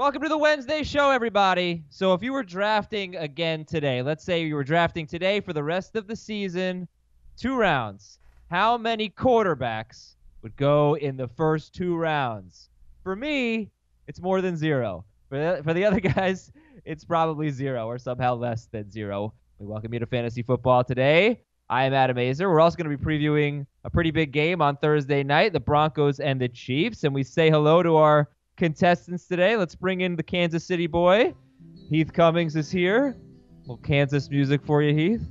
Welcome to the Wednesday show, everybody. So if you were drafting again today, let's say you were drafting today for the rest of the season, 2 rounds, how many quarterbacks would go in the first 2 rounds? For me, it's more than 0. For the other guys, it's probably 0 or somehow less than 0. We welcome you to Fantasy Football today. I am Adam Azer. We're also going to be previewing a pretty big game on Thursday night, the Broncos and the Chiefs. And we say hello to our contestants today. Let's bring in the Kansas City boy. Heath Cummings is here. A little Kansas music for you, Heath.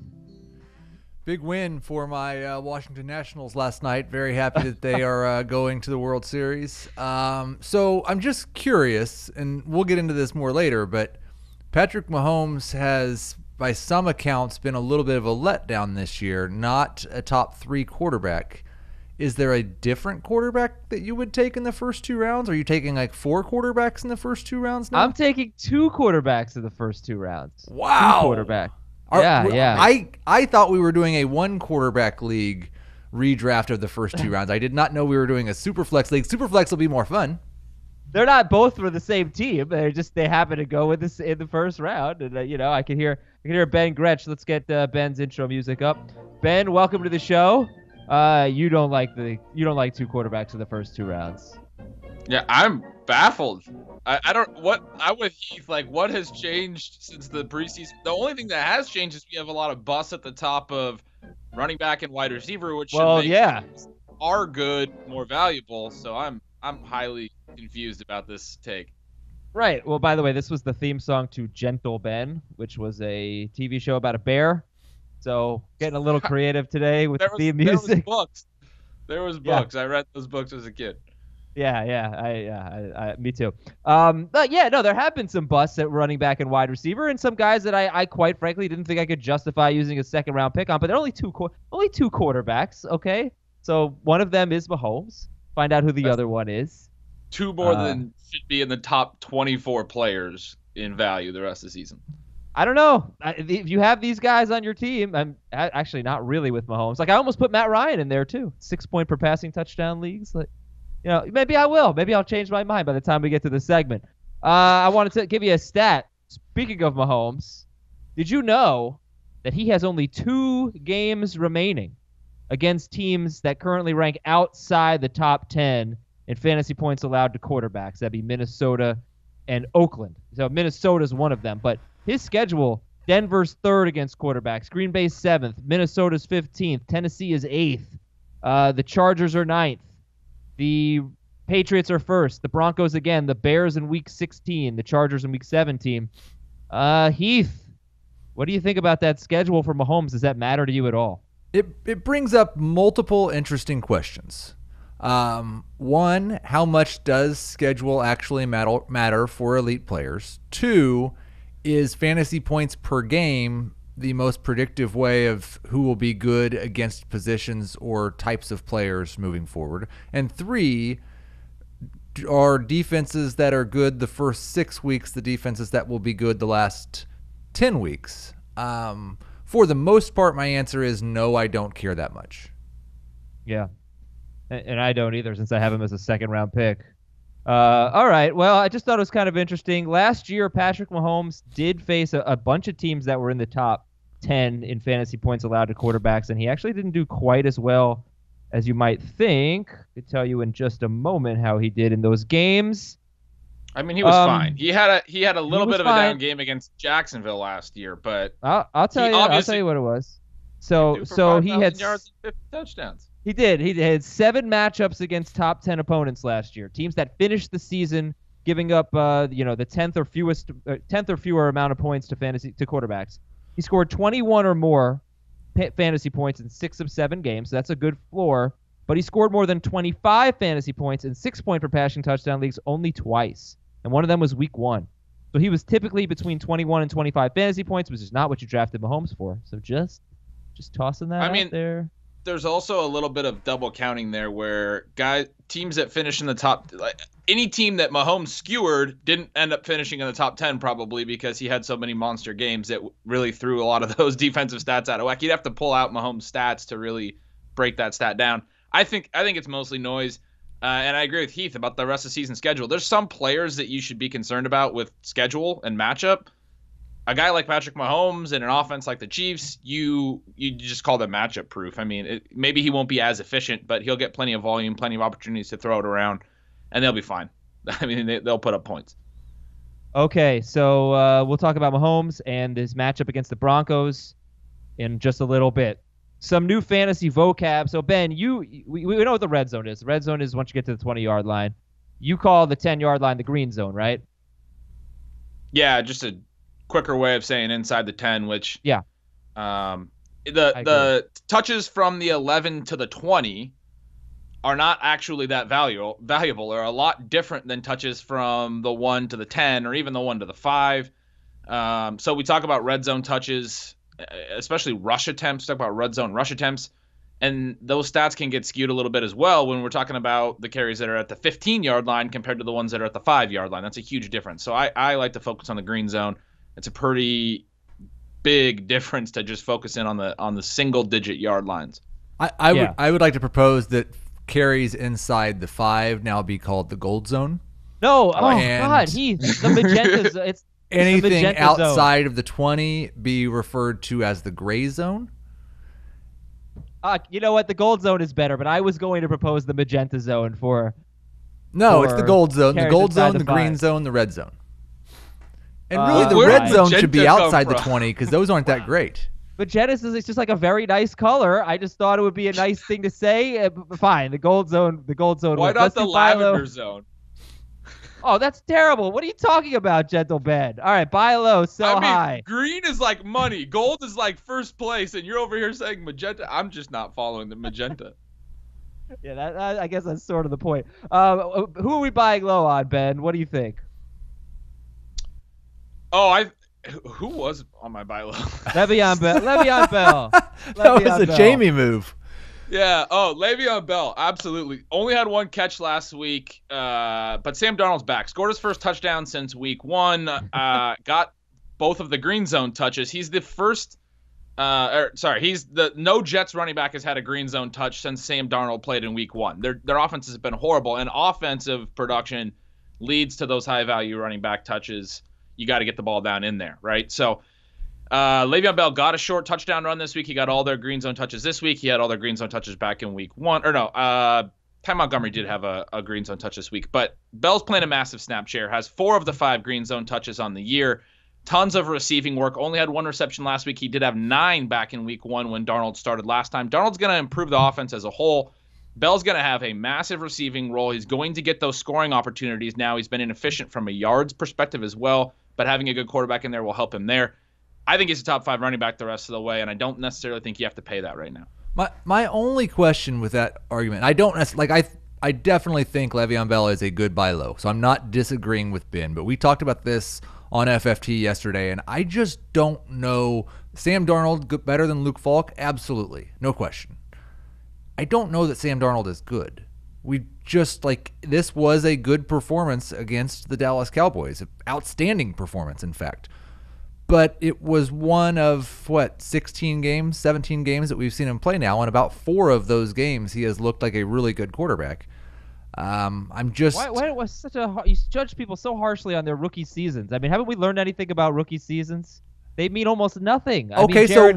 Big win for my Washington Nationals last night. Very happy that they are going to the World Series. So I'm just curious, and we'll get into this more later, but Patrick Mahomes has, by some accounts, been a little bit of a letdown this year, not a top 3 quarterback. Is there a different quarterback that you would take in the first 2 rounds? Are you taking like 4 quarterbacks in the first 2 rounds now? I'm taking 2 quarterbacks in the first 2 rounds. Wow. 2 quarterback. Yeah. I thought we were doing a 1 quarterback league redraft of the first 2 rounds. I did not know we were doing a Superflex league. Superflex will be more fun. They're not both for the same team. They happen to go with this in the first round. And I can hear Ben Gretsch. Let's get Ben's intro music up. Ben, welcome to the show. You don't like 2 quarterbacks in the first 2 rounds. Yeah, I'm baffled. I'm with Heath. Like, what has changed since the preseason? The only thing that has changed is we have a lot of busts at the top of running back and wide receiver, which should make our good more valuable. So I'm highly confused about this take. Right. Well, by the way, this was the theme song to Gentle Ben, which was a TV show about a bear. So getting a little creative today with the theme music. There was books. I read those books as a kid. Yeah. Me too. But yeah, no, there have been some busts at running back and wide receiver, and some guys that I quite frankly didn't think I could justify using a 2nd round pick on. But they're only two quarterbacks. Okay, so one of them is Mahomes. Find out who the other one is. 2 more than should be in the top 24 players in value the rest of the season. I don't know. If you have these guys on your team, I'm actually not really with Mahomes. Like, I almost put Matt Ryan in there too. 6 point per passing touchdown leagues. Like, maybe I will. Maybe I'll change my mind by the time we get to the segment. I wanted to give you a stat. Speaking of Mahomes, did you know that he has only 2 games remaining against teams that currently rank outside the top 10 in fantasy points allowed to quarterbacks? That'd be Minnesota and Oakland. So Minnesota's one of them, but his schedule: Denver's 3rd against quarterbacks, Green Bay's 7th, Minnesota's 15th, Tennessee is 8th, the Chargers are 9th, the Patriots are 1st, the Broncos again, the Bears in week 16, the Chargers in week 17. Heath, what do you think about that schedule for Mahomes? Does that matter to you at all? It brings up multiple interesting questions. One, how much does schedule actually matter for elite players? 2, is fantasy points per game the most predictive way of who will be good against positions or types of players moving forward? And 3, are defenses that are good the first 6 weeks the defenses that will be good the last 10 weeks? For the most part, my answer is no, I don't care that much. Yeah. And I don't either, since I have him as a 2nd round pick. All right. Well, I just thought it was kind of interesting. Last year, Patrick Mahomes did face a bunch of teams that were in the top 10 in fantasy points allowed to quarterbacks, and he actually didn't do quite as well as you might think. I could tell you in just a moment how he did in those games. I mean, he was fine. He had a little bit of a down game against Jacksonville last year, but I'll tell you what it was. So he had yards and 50 touchdowns. He did. He had 7 matchups against top 10 opponents last year. Teams that finished the season giving up, the 10th or fewer amount of points to quarterbacks. He scored 21 or more fantasy points in 6 of 7 games. So that's a good floor. But he scored more than 25 fantasy points in 6 point per passing touchdown leagues only twice, and one of them was week 1. So he was typically between 21 and 25 fantasy points, which is not what you drafted Mahomes for. So just tossing that out there. There's also a little bit of double counting there where teams that finish in the top, like any team that Mahomes skewered didn't end up finishing in the top 10 probably because he had so many monster games that really threw a lot of those defensive stats out of whack. You'd have to pull out Mahomes' stats to really break that stat down. I think it's mostly noise. And I agree with Heath about the rest of the season schedule. There's some players that you should be concerned about with schedule and matchup. A guy like Patrick Mahomes in an offense like the Chiefs, you just call them matchup proof. I mean, maybe he won't be as efficient, but he'll get plenty of volume, plenty of opportunities to throw it around, and they'll be fine. I mean, they'll put up points. Okay, so we'll talk about Mahomes and his matchup against the Broncos in just a little bit. Some new fantasy vocab. So, Ben, we know what the red zone is. The red zone is once you get to the 20-yard line. You call the 10-yard line the green zone, right? Yeah, just a quicker way of saying inside the 10, which yeah. The touches from the 11 to the 20 are not actually that valuable. They're a lot different than touches from the 1 to the 10 or even the 1 to the 5. So we talk about red zone touches, especially rush attempts, talk about red zone rush attempts, and those stats can get skewed a little bit as well when we're talking about the carries that are at the 15-yard line compared to the ones that are at the 5-yard line. That's a huge difference. So I like to focus on the green zone. It's a pretty big difference to just focus in on the single-digit yard lines. I would like to propose that carries inside the 5 now be called the gold zone. No, God, the magenta. It's anything magenta outside zone. of the 20 be referred to as the gray zone. You know what? The gold zone is better, but I was going to propose the magenta zone for. No, it's the gold zone. The gold zone, the green 5. zone, the red zone. And really, the red zone should be outside the 20 because those aren't that great. Magenta is just like a very nice color. I just thought it would be a nice thing to say. Fine, the gold zone. Why not the lavender zone? Oh, that's terrible. What are you talking about, Gentle Ben? All right, buy low, sell high. Green is like money. Gold is like first place, and you're over here saying magenta. I'm just not following the magenta. Yeah, I guess that's sort of the point. Who are we buying low on, Ben? What do you think? Who was on my buy low? Le'Veon Bell. That was a Jamie move. Yeah. Oh, Le'Veon Bell. Absolutely. Only had one catch last week, but Sam Darnold's back. Scored his first touchdown since week 1. Got both of the green zone touches. He's the first. No Jets running back has had a green zone touch since Sam Darnold played in week 1. Their offense has been horrible, and offensive production leads to those high value running back touches. You got to get the ball down in there, right? So Le'Veon Bell got a short touchdown run this week. He got all their green zone touches this week. He had all their green zone touches back in week 1. Or no, Ty Montgomery did have a green zone touch this week. But Bell's playing a massive snap share, has 4 of the 5 green zone touches on the year. Tons of receiving work. Only had 1 reception last week. He did have 9 back in week 1 when Darnold started last time. Darnold's going to improve the offense as a whole. Bell's going to have a massive receiving role. He's going to get those scoring opportunities now. He's been inefficient from a yards perspective as well, but having a good quarterback in there will help him there. I think he's a top 5 running back the rest of the way, and I don't necessarily think you have to pay that right now. My only question with that argument, I definitely think Le'Veon Bell is a good buy low, so I'm not disagreeing with Ben, but we talked about this on FFT yesterday, and I just don't know. Sam Darnold better than Luke Falk? Absolutely, no question. I don't know that Sam Darnold is good. This was a good performance against the Dallas Cowboys, an outstanding performance, in fact. But it was one of, 17 games that we've seen him play now, and about 4 of those games he has looked like a really good quarterback. Why was you judge people so harshly on their rookie seasons? I mean, haven't we learned anything about rookie seasons? They mean almost nothing. So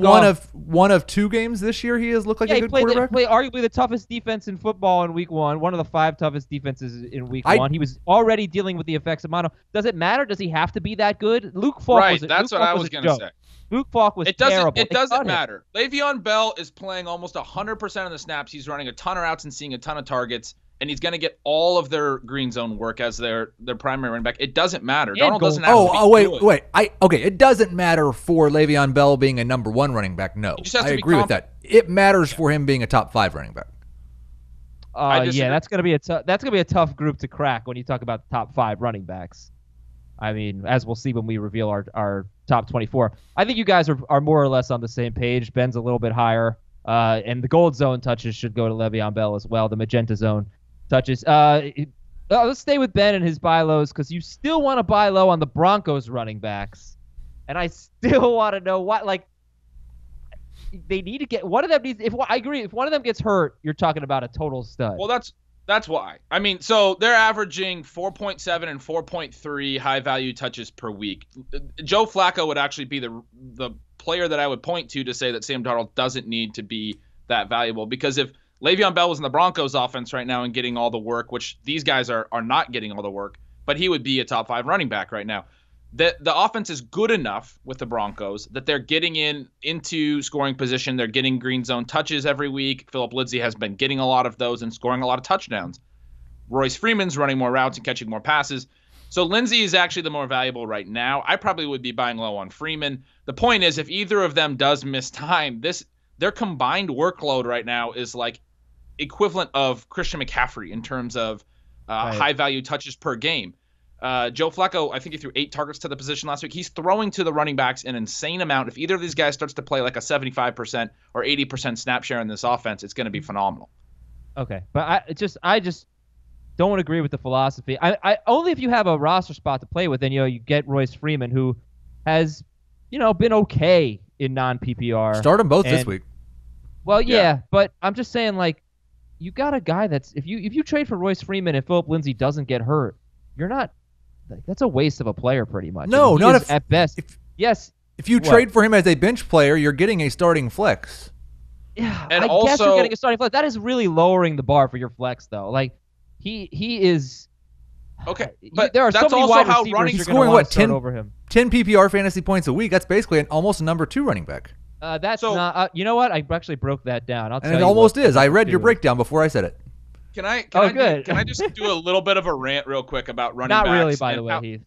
one of 2 games this year he has looked like a good quarterback? He played arguably the toughest defense in football in week 1, one of the 5 toughest defenses in week 1. He was already dealing with the effects of mono. Does it matter? Does he have to be that good? Luke Falk that's what I was going to say. Luke Falk was terrible. It doesn't matter. Le'Veon Bell is playing almost 100% of the snaps. He's running a ton of routes and seeing a ton of targets, and he's going to get all of their green zone work as their primary running back. It doesn't matter. Darnold doesn't have to be wait. It doesn't matter for Le'Veon Bell being a number 1 running back. No, I agree with that. It matters for him being a top 5 running back. That's gonna be a tough group to crack when you talk about the top 5 running backs. I mean, as we'll see when we reveal our top 24. I think you guys are more or less on the same page. Ben's a little bit higher, and the gold zone touches should go to Le'Veon Bell as well. The magenta zone touches. Let's stay with Ben and his buy lows because you still want to buy low on the Broncos running backs, and I still want to know what they need to get. One of them needs. I agree. If one of them gets hurt, you're talking about a total stud. Well, That's why. I mean, so they're averaging 4.7 and 4.3 high-value touches per week. Joe Flacco would actually be the player that I would point to say that Sam Darnold doesn't need to be that valuable. Because if Le'Veon Bell was in the Broncos offense right now and getting all the work, which these guys are not getting all the work, but he would be a top 5 running back right now. The offense is good enough with the Broncos that they're getting into scoring position. They're getting green zone touches every week. Phillip Lindsey has been getting a lot of those and scoring a lot of touchdowns. Royce Freeman's running more routes and catching more passes. So Lindsey is actually the more valuable right now. I probably would be buying low on Freeman. The point is, if either of them does miss time, their combined workload right now is like equivalent of Christian McCaffrey in terms of high-value touches per game. Joe Flacco, I think he threw 8 targets to the position last week. He's throwing to the running backs an insane amount. If either of these guys starts to play like a 75% or 80% snap share in this offense, it's going to be phenomenal. Okay, but I just don't agree with the philosophy. I only if you have a roster spot to play with, then you get Royce Freeman, who has been okay in non-PPR. Start them both this week. Well, yeah, but I'm just saying, like, you got a guy that's if you trade for Royce Freeman and Phillip Lindsey doesn't get hurt, you're not. That's a waste of a player, pretty much. No, not if at best. If you trade for him as a bench player, you're getting a starting flex. Yeah, and I guess you're getting a starting flex. That is really lowering the bar for your flex, though. Like he is. Okay, but there are that's so many also wide how receivers running you're going to want to start 10 over him. 10 PPR fantasy points a week. That's basically almost a number 2 running back. That's not. You know what? I actually broke that down. I'll tell and it you almost what is. I read your breakdown before I said it. Can I just do a little bit of a rant real quick about running backs? Not really, by the way, Heath.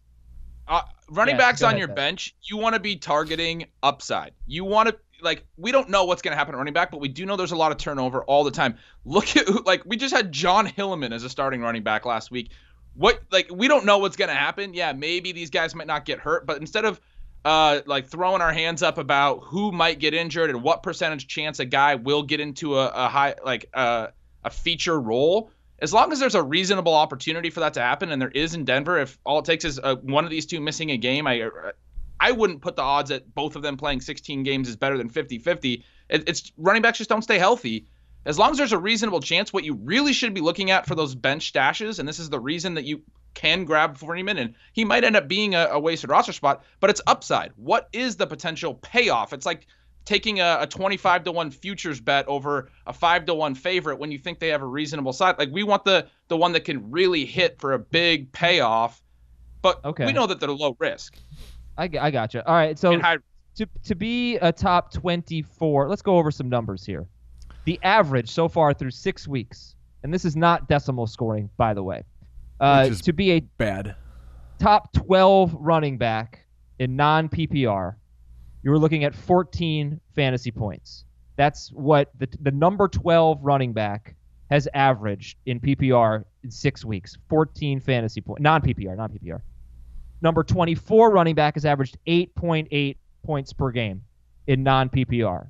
Running backs on your bench, you want to be targeting upside. You want to, we don't know what's going to happen at running back, but we do know there's a lot of turnover all the time. Look at, we just had John Hilliman as a starting running back last week. We don't know what's going to happen. Yeah, maybe these guys might not get hurt, but instead of throwing our hands up about who might get injured and what percentage chance a guy will get into a feature role, as long as there's a reasonable opportunity for that to happen, and there is in Denver, if all it takes is one of these two missing a game, I wouldn't put the odds at both of them playing 16 games is better than 50-50. It's running backs just don't stay healthy. As long as there's a reasonable chance, what you really should be looking at for those bench stashes, and this is the reason that you can grab Freeman, and he might end up being a wasted roster spot, but it's upside. What is the potential payoff? It's like taking a 25-1 futures bet over a 5-1 favorite when you think they have a reasonable side. Like, we want the one that can really hit for a big payoff, but we know that they're low risk. I got you. All right, so to be a top 24, let's go over some numbers here. The average so far through 6 weeks, and this is not decimal scoring, by the way, to be a bad top 12 running back in non-PPR, you were looking at 14 fantasy points. That's what the number 12 running back has averaged in PPR in 6 weeks. 14 fantasy points. Non-PPR. Number 24 running back has averaged 8.8 points per game in non-PPR.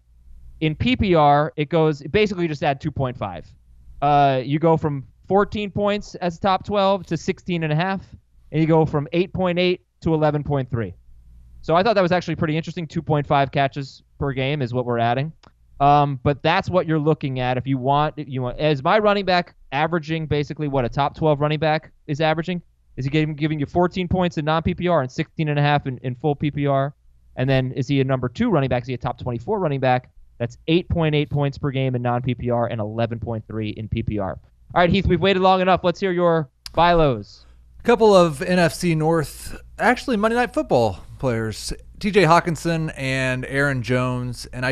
In PPR, it goes basically just add 2.5. You go from 14 points as top 12 to 16.5, and you go from 8.8 to 11.3. So I thought that was actually pretty interesting. 2.5 catches per game is what we're adding. But that's what you're looking at if you want. As my running back averaging basically what a top 12 running back is averaging. Is he giving you 14 points in non-PPR and 16.5 in full PPR? And then is he a number 2 running back? Is he a top 24 running back? That's 8.8 points per game in non-PPR and 11.3 in PPR. All right, Heath, we've waited long enough. Let's hear your buy lows. A couple of NFC North, actually Monday Night Football players, TJ Hawkinson and Aaron Jones. And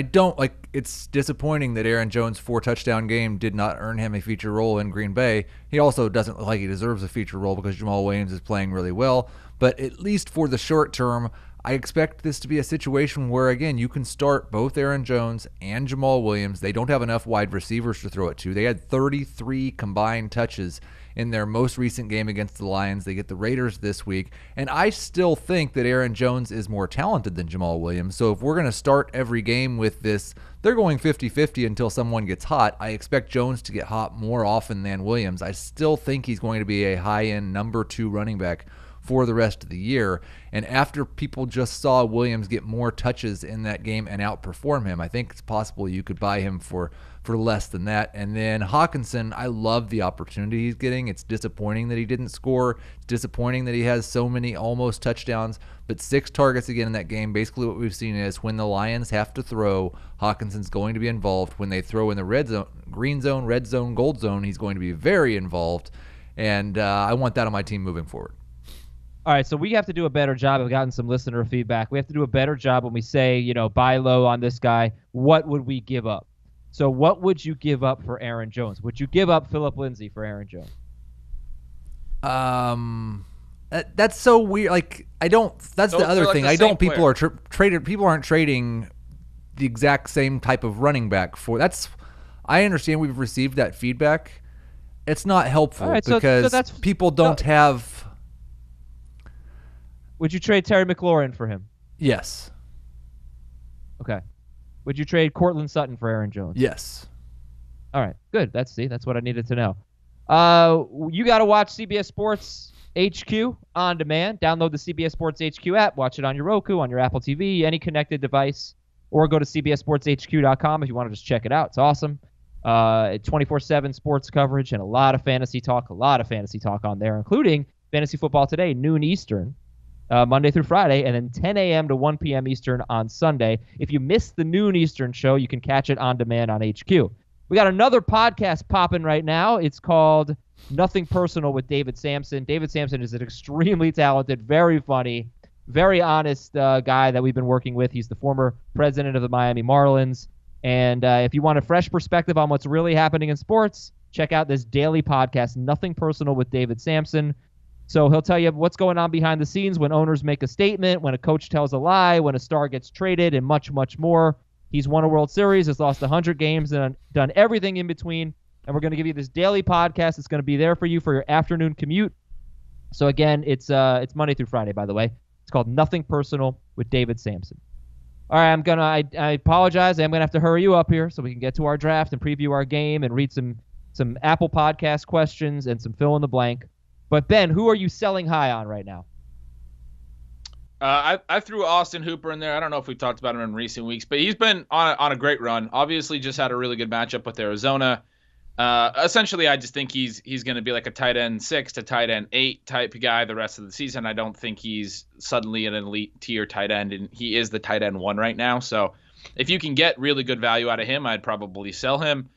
it's disappointing that Aaron Jones' 4-touchdown game did not earn him a feature role in Green Bay. He also doesn't look like he deserves a feature role because Jamal Williams is playing really well. But at least for the short term, I expect this to be a situation where, again, you can start both Aaron Jones and Jamal Williams. They don't have enough wide receivers to throw it to. They had 33 combined touches in their most recent game against the Lions. They get the Raiders this week. And I still think that Aaron Jones is more talented than Jamal Williams. So if we're going to start every game with this, they're going 50-50 until someone gets hot. I expect Jones to get hot more often than Williams. I still think he's going to be a high-end number 2 running back for the rest of the year. And after people just saw Williams get more touches in that game and outperform him, I think it's possible you could buy him for less than that. And then Hawkinson, I love the opportunity he's getting. It's disappointing that he didn't score. It's disappointing that he has so many almost touchdowns, but 6 targets again in that game. Basically what we've seen is when the Lions have to throw, Hawkinson's going to be involved. When they throw in the red zone, green zone, red zone, gold zone, he's going to be very involved. And I want that on my team moving forward. All right, so we have to do a better job. I've gotten some listener feedback. We have to do a better job when we say, buy low on this guy. What would we give up? So what would you give up for Aaron Jones? Would you give up Phillip Lindsey for Aaron Jones? That's so weird. Like, I don't. That's the other thing. I don't. People are traded. People aren't trading the exact same type of running back for. That's. I understand we've received that feedback. It's not helpful because people don't have. Would you trade Terry McLaurin for him? Yes. Okay. Would you trade Cortland Sutton for Aaron Jones? Yes. All right, good. That's what I needed to know. You got to watch CBS Sports HQ on demand. Download the CBS Sports HQ app. Watch it on your Roku, on your Apple TV, any connected device, or go to cbssportshq.com if you want to just check it out. It's awesome. 24/7 sports coverage and a lot of fantasy talk on there, including Fantasy Football Today, noon Eastern. Monday through Friday, and then 10 a.m. to 1 p.m. Eastern on Sunday. If you missed the noon Eastern show, you can catch it on demand on HQ. We got another podcast popping right now. It's called Nothing Personal with David Sampson. David Sampson is an extremely talented, very funny, very honest guy that we've been working with. He's the former president of the Miami Marlins. And if you want a fresh perspective on what's really happening in sports, check out this daily podcast, Nothing Personal with David Sampson. So he'll tell you what's going on behind the scenes when owners make a statement, when a coach tells a lie, when a star gets traded, and much, much more. He's won a World Series, has lost 100 games, and done everything in between. And we're going to give you this daily podcast. It's going to be there for you for your afternoon commute. So again, it's Monday through Friday, by the way. It's called Nothing Personal with David Sampson. All right, I apologize. I'm going to have to hurry you up here so we can get to our draft and preview our game and read some Apple Podcast questions and some fill in the blank. But, Ben, who are you selling high on right now? I threw Austin Hooper in there. I don't know if we've talked about him in recent weeks, but he's been on a great run. Obviously, just had a really good matchup with Arizona. Essentially, I just think he's going to be like a tight end 6 to tight end 8 type guy the rest of the season. I don't think he's suddenly an elite tier tight end, and he is the tight end 1 right now. So if you can get really good value out of him, I'd probably sell him.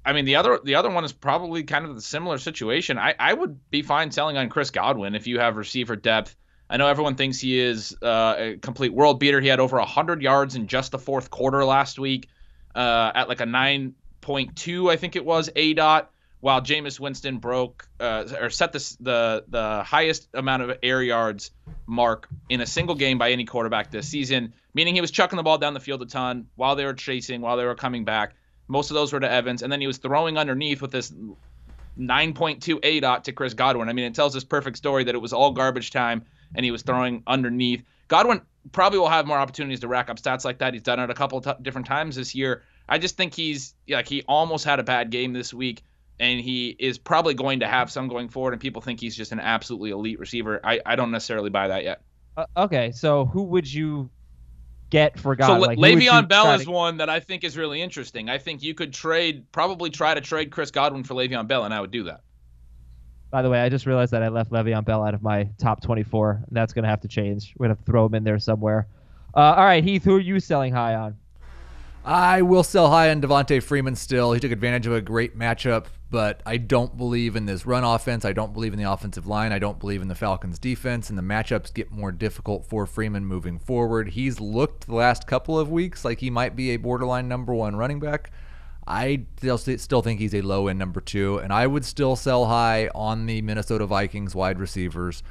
I mean, the other one is probably kind of the similar situation. I would be fine selling on Chris Godwin if you have receiver depth. I know everyone thinks he is a complete world beater. He had over 100 yards in just the fourth quarter last week at like a 9.2, I think it was, ADOT, while Jameis Winston set the highest amount of air yards mark in a single game by any quarterback this season, meaning he was chucking the ball down the field a ton while they were chasing, while they were coming back. Most of those were to Evans, and then he was throwing underneath with this 9.2 ADOT to Chris Godwin. I mean, it tells this perfect story that it was all garbage time, and he was throwing underneath. Godwin probably will have more opportunities to rack up stats like that. He's done it a couple different times this year. I just think he almost had a bad game this week, and he is probably going to have some going forward, and people think he's just an absolutely elite receiver. I don't necessarily buy that yet. Okay, so who would you get for Godwin? So Le'Veon Bell is one that I think is really interesting. I think you could probably try to trade Chris Godwin for Le'Veon Bell, and I would do that. By the way, I just realized that I left Le'Veon Bell out of my top 24. That's going to have to change. We're going to have to throw him in there somewhere. All right, Heath, who are you selling high on? I will sell high on Devonta Freeman still. He took advantage of a great matchup, but I don't believe in this run offense. I don't believe in the offensive line. I don't believe in the Falcons defense, and the matchups get more difficult for Freeman moving forward. He's looked the last couple of weeks like he might be a borderline number 1 running back. I still think he's a low-end number 2, and I would still sell high on the Minnesota Vikings wide receivers.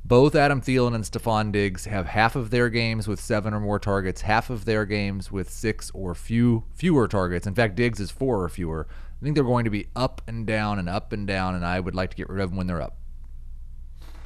Both Adam Thielen and Stephane Diggs have half of their games with 7 or more targets, half of their games with 6 or fewer targets. In fact, Diggs is 4 or fewer. I think they're going to be up and down, and I would like to get rid of them when they're up.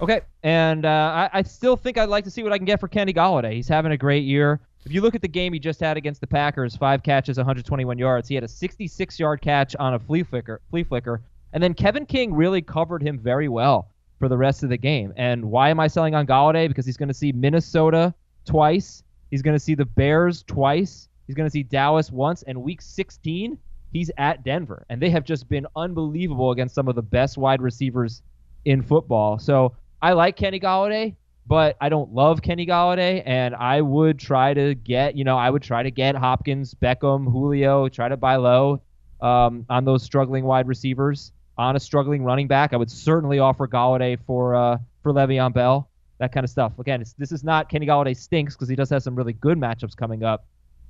Okay, and I still think I'd like to see what I can get for Kenny Golladay. He's having a great year. If you look at the game he just had against the Packers, 5 catches, 121 yards. He had a 66-yard catch on a flea flicker, and then Kevin King really covered him very well. for the rest of the game. And why am I selling on Golladay? Because he's going to see Minnesota twice. He's going to see the Bears twice. He's going to see Dallas once. And week 16, he's at Denver. And they have just been unbelievable against some of the best wide receivers in football. So I like Kenny Golladay, but I don't love Kenny Golladay. And I would try to get, Hopkins, Beckham, Julio, try to buy low on those struggling wide receivers. On a struggling running back, I would certainly offer Golladay for Le'Veon Bell, that kind of stuff. Again, this is not Kenny Golladay stinks because he does have some really good matchups coming up.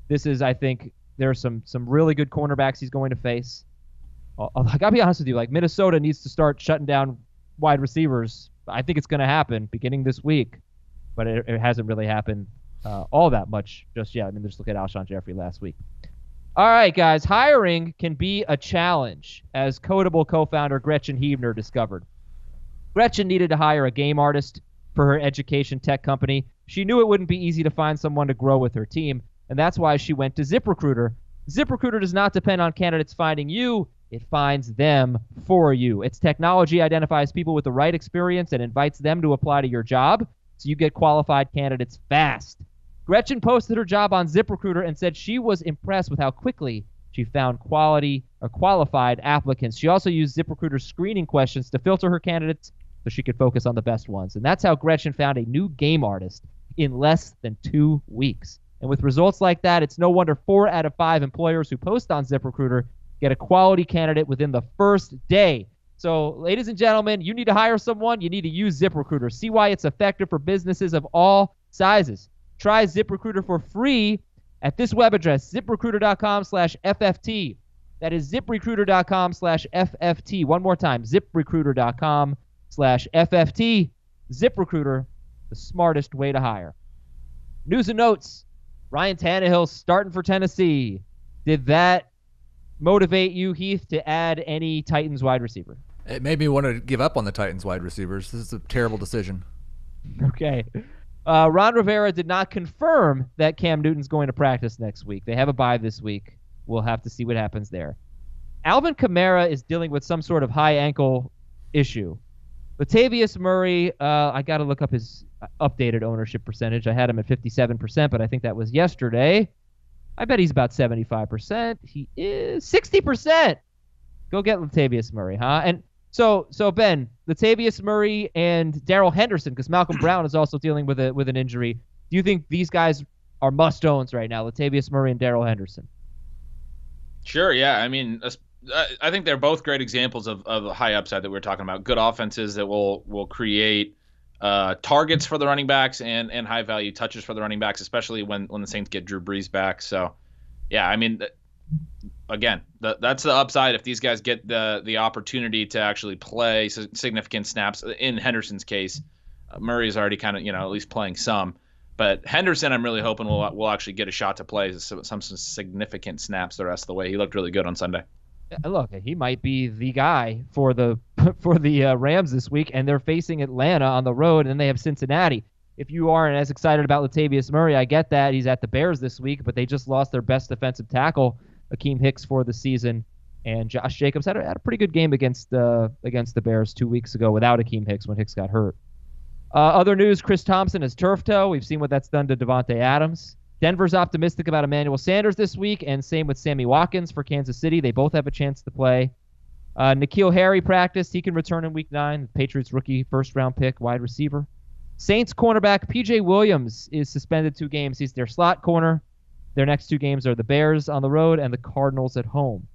This is, I think, there are some really good cornerbacks he's going to face. I gotta be honest with you, like Minnesota needs to start shutting down wide receivers. I think it's going to happen beginning this week, but it hasn't really happened all that much just yet. I mean, just look at Alshon Jeffrey last week. All right, guys, hiring can be a challenge, as Codable co-founder Gretchen Huebner discovered. Gretchen needed to hire a game artist for her education tech company. She knew it wouldn't be easy to find someone to grow with her team, and that's why she went to ZipRecruiter. ZipRecruiter does not depend on candidates finding you. It finds them for you. Its technology identifies people with the right experience and invites them to apply to your job, so you get qualified candidates fast. Gretchen posted her job on ZipRecruiter and said she was impressed with how quickly she found qualified applicants. She also used ZipRecruiter's screening questions to filter her candidates so she could focus on the best ones. And that's how Gretchen found a new game artist in less than 2 weeks. And with results like that, it's no wonder 4 out of 5 employers who post on ZipRecruiter get a quality candidate within the first day. So, ladies and gentlemen, you need to hire someone, you need to use ZipRecruiter. See why it's effective for businesses of all sizes. Try ZipRecruiter for free at this web address, ZipRecruiter.com/FFT. That is ZipRecruiter.com/FFT. One more time, ZipRecruiter.com/FFT. ZipRecruiter, the smartest way to hire. News and notes. Ryan Tannehill starting for Tennessee. Did that motivate you, Heath, to add any Titans wide receiver? It made me want to give up on the Titans wide receivers. This is a terrible decision. Okay. Ron Rivera did not confirm that Cam Newton's going to practice next week. They have a bye this week. We'll have to see what happens there. Alvin Kamara is dealing with some sort of high ankle issue. Latavius Murray, I got to look up his updated ownership percentage. I had him at 57%, but I think that was yesterday. I bet he's about 75%. He is 60%. Go get Latavius Murray, huh? And so Ben, Latavius Murray and Darrell Henderson, because Malcolm Brown is also dealing with an injury. Do you think these guys are must-owns right now, Latavius Murray and Darrell Henderson? Sure, yeah. I mean, I think they're both great examples of the high upside that we're talking about. Good offenses that will create targets for the running backs and high-value touches for the running backs, especially when the Saints get Drew Brees back. So, yeah, I mean, again, that's the upside if these guys get the opportunity to actually play significant snaps. In Henderson's case, Murray's already kind of, at least playing some. But Henderson, I'm really hoping will actually get a shot to play some significant snaps the rest of the way. He looked really good on Sunday. Look, he might be the guy for the Rams this week, and they're facing Atlanta on the road, and then they have Cincinnati. If you aren't as excited about Latavius Murray, I get that. He's at the Bears this week, but they just lost their best defensive tackle, Akeem Hicks, for the season. And Josh Jacobs had a pretty good game against the Bears 2 weeks ago without Akeem Hicks when Hicks got hurt. Other news, Chris Thompson has turf toe. We've seen what that's done to Devontae Adams. Denver's optimistic about Emmanuel Sanders this week, and same with Sammy Watkins for Kansas City. They both have a chance to play. N'Keal Harry practiced. He can return in Week 9. Patriots rookie first-round pick, wide receiver. Saints cornerback P.J. Williams is suspended 2 games. He's their slot corner. Their next 2 games are the Bears on the road and the Cardinals at home.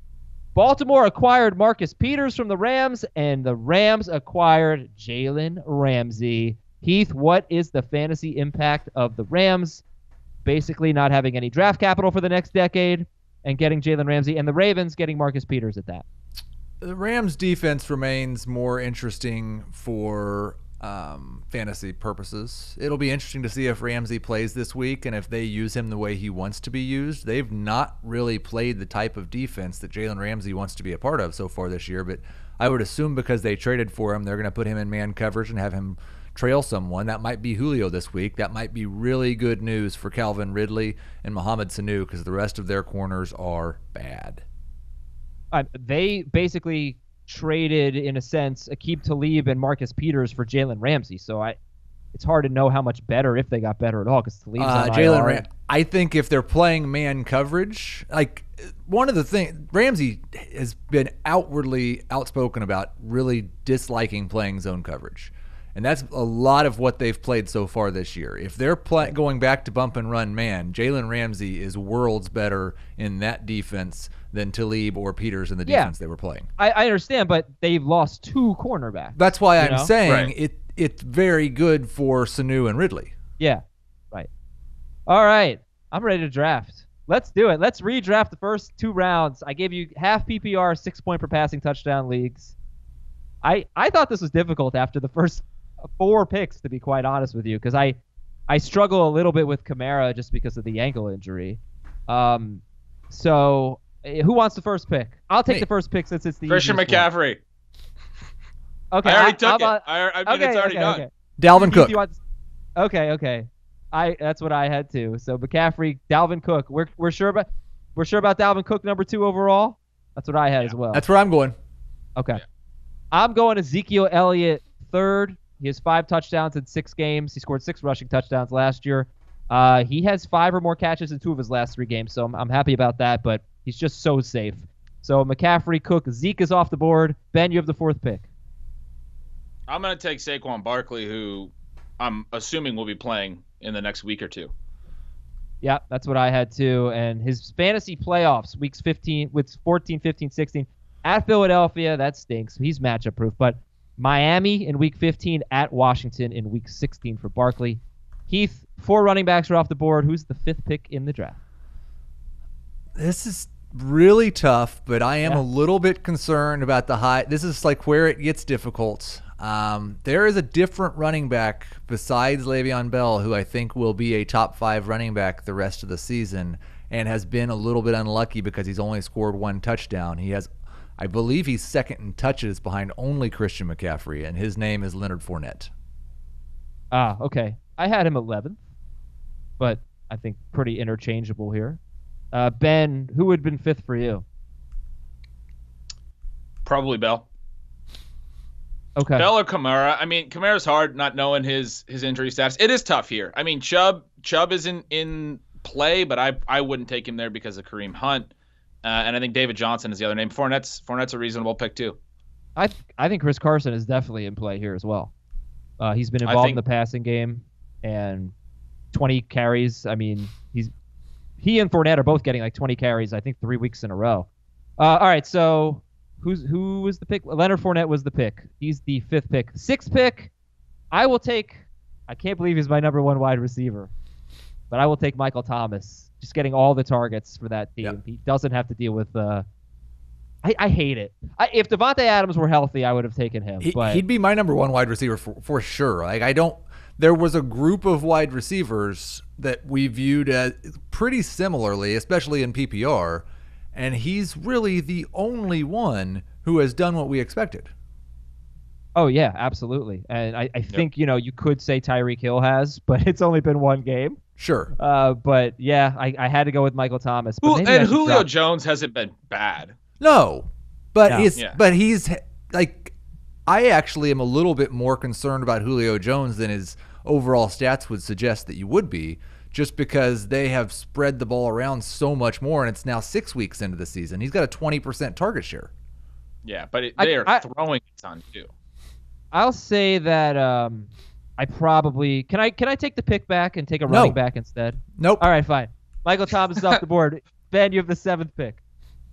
Baltimore acquired Marcus Peters from the Rams, and the Rams acquired Jalen Ramsey. Heath, what is the fantasy impact of the Rams basically not having any draft capital for the next decade and getting Jalen Ramsey, and the Ravens getting Marcus Peters at that? The Rams defense remains more interesting for fantasy purposes. It'll be interesting to see if Ramsey plays this week and if they use him the way he wants to be used. They've not really played the type of defense that Jalen Ramsey wants to be a part of so far this year, but I would assume because they traded for him, they're going to put him in man coverage and have him trail someone. That might be Julio this week. That might be really good news for Calvin Ridley and Mohamed Sanu because the rest of their corners are bad. They basically traded, in a sense, Aqib Talib and Marcus Peters for Jalen Ramsey. So it's hard to know how much better, if they got better at all, because Talib's on IR. I think if they're playing man coverage, like one of the things, Ramsey has been outwardly outspoken about really disliking playing zone coverage. And that's a lot of what they've played so far this year. If they're going back to bump and run man, Jalen Ramsey is worlds better in that defense than Talib or Peters in the defense they were playing. I understand, but they've lost 2 cornerbacks. That's why I'm saying it's very good for Sanu and Ridley. Yeah, right. All right, I'm ready to draft. Let's do it. Let's redraft the first 2 rounds. I gave you half PPR, 6-point per passing touchdown leagues. I thought this was difficult after the first 4 picks, to be quite honest with you, because I struggle a little bit with Kamara just because of the ankle injury. So who wants the first pick? I'll take the first pick since it's the Christian McCaffrey. Okay, I already took it. I mean, it's already done. Okay. Dalvin Cook. Okay. That's what I had too. So McCaffrey, Dalvin Cook. We're sure about Dalvin Cook number 2 overall. That's what I had as well. That's where I'm going. Okay, I'm going to Zekiel Elliott 3rd. He has 5 touchdowns in 6 games. He scored 6 rushing touchdowns last year. He has 5 or more catches in 2 of his last 3 games, so I'm happy about that, but he's just so safe. So McCaffrey, Cook, Zeke is off the board. Ben, you have the 4th pick. I'm going to take Saquon Barkley, who I'm assuming will be playing in the next week or 2. Yeah, that's what I had too. And his fantasy playoffs, weeks 15, with 14, 15, 16, at Philadelphia, that stinks. He's matchup proof, but Miami in week 15, at Washington in week 16 for Barkley. Heath, 4 running backs are off the board. Who's the 5th pick in the draft? This is really tough, but I am a little bit concerned about the high. This is like where it gets difficult. There is a different running back besides Le'Veon Bell who I think will be a top 5 running back the rest of the season and has been a little bit unlucky because he's only scored 1 touchdown. I believe he's 2nd in touches behind only Christian McCaffrey, and his name is Leonard Fournette. Okay. I had him 11th, but I think pretty interchangeable here. Ben, who would have been 5th for you? Probably Bell. Okay. Bell or Kamara. I mean, Kamara's hard not knowing his injury status. It is tough here. I mean, Chubb is in play, but I wouldn't take him there because of Kareem Hunt. And I think David Johnson is the other name. Fournette's a reasonable pick too. I think Chris Carson is definitely in play here as well. He's been involved in the passing game and 20 carries. I mean, he and Fournette are both getting like 20 carries, I think 3 weeks in a row. All right, so who was the pick? Leonard Fournette was the pick. He's the 5th pick. 6th pick, I can't believe he's my number 1 wide receiver, but I will take Michael Thomas. Just getting all the targets for that team. Yep. He doesn't have to deal with I hate it. If Devontae Adams were healthy, I would have taken him. He'd be my number 1 wide receiver for sure. Like there was a group of wide receivers that we viewed as pretty similarly, especially in PPR, and he's really the only one who has done what we expected. Oh, yeah, absolutely. And I think, you could say Tyreek Hill has, but it's only been 1 game. Sure. But, yeah, I had to go with Michael Thomas. But Julio Jones hasn't been bad. No. But he's like, I actually am a little bit more concerned about Julio Jones than his overall stats would suggest that you would be, just because they have spread the ball around so much more, and it's now 6 weeks into the season. He's got a 20% target share. Yeah, but they are throwing a ton too. I'll say that I probably can I take the pick back and take a running back instead? Nope. All right, fine. Michael Thomas is off the board. Ben, you have the 7th pick.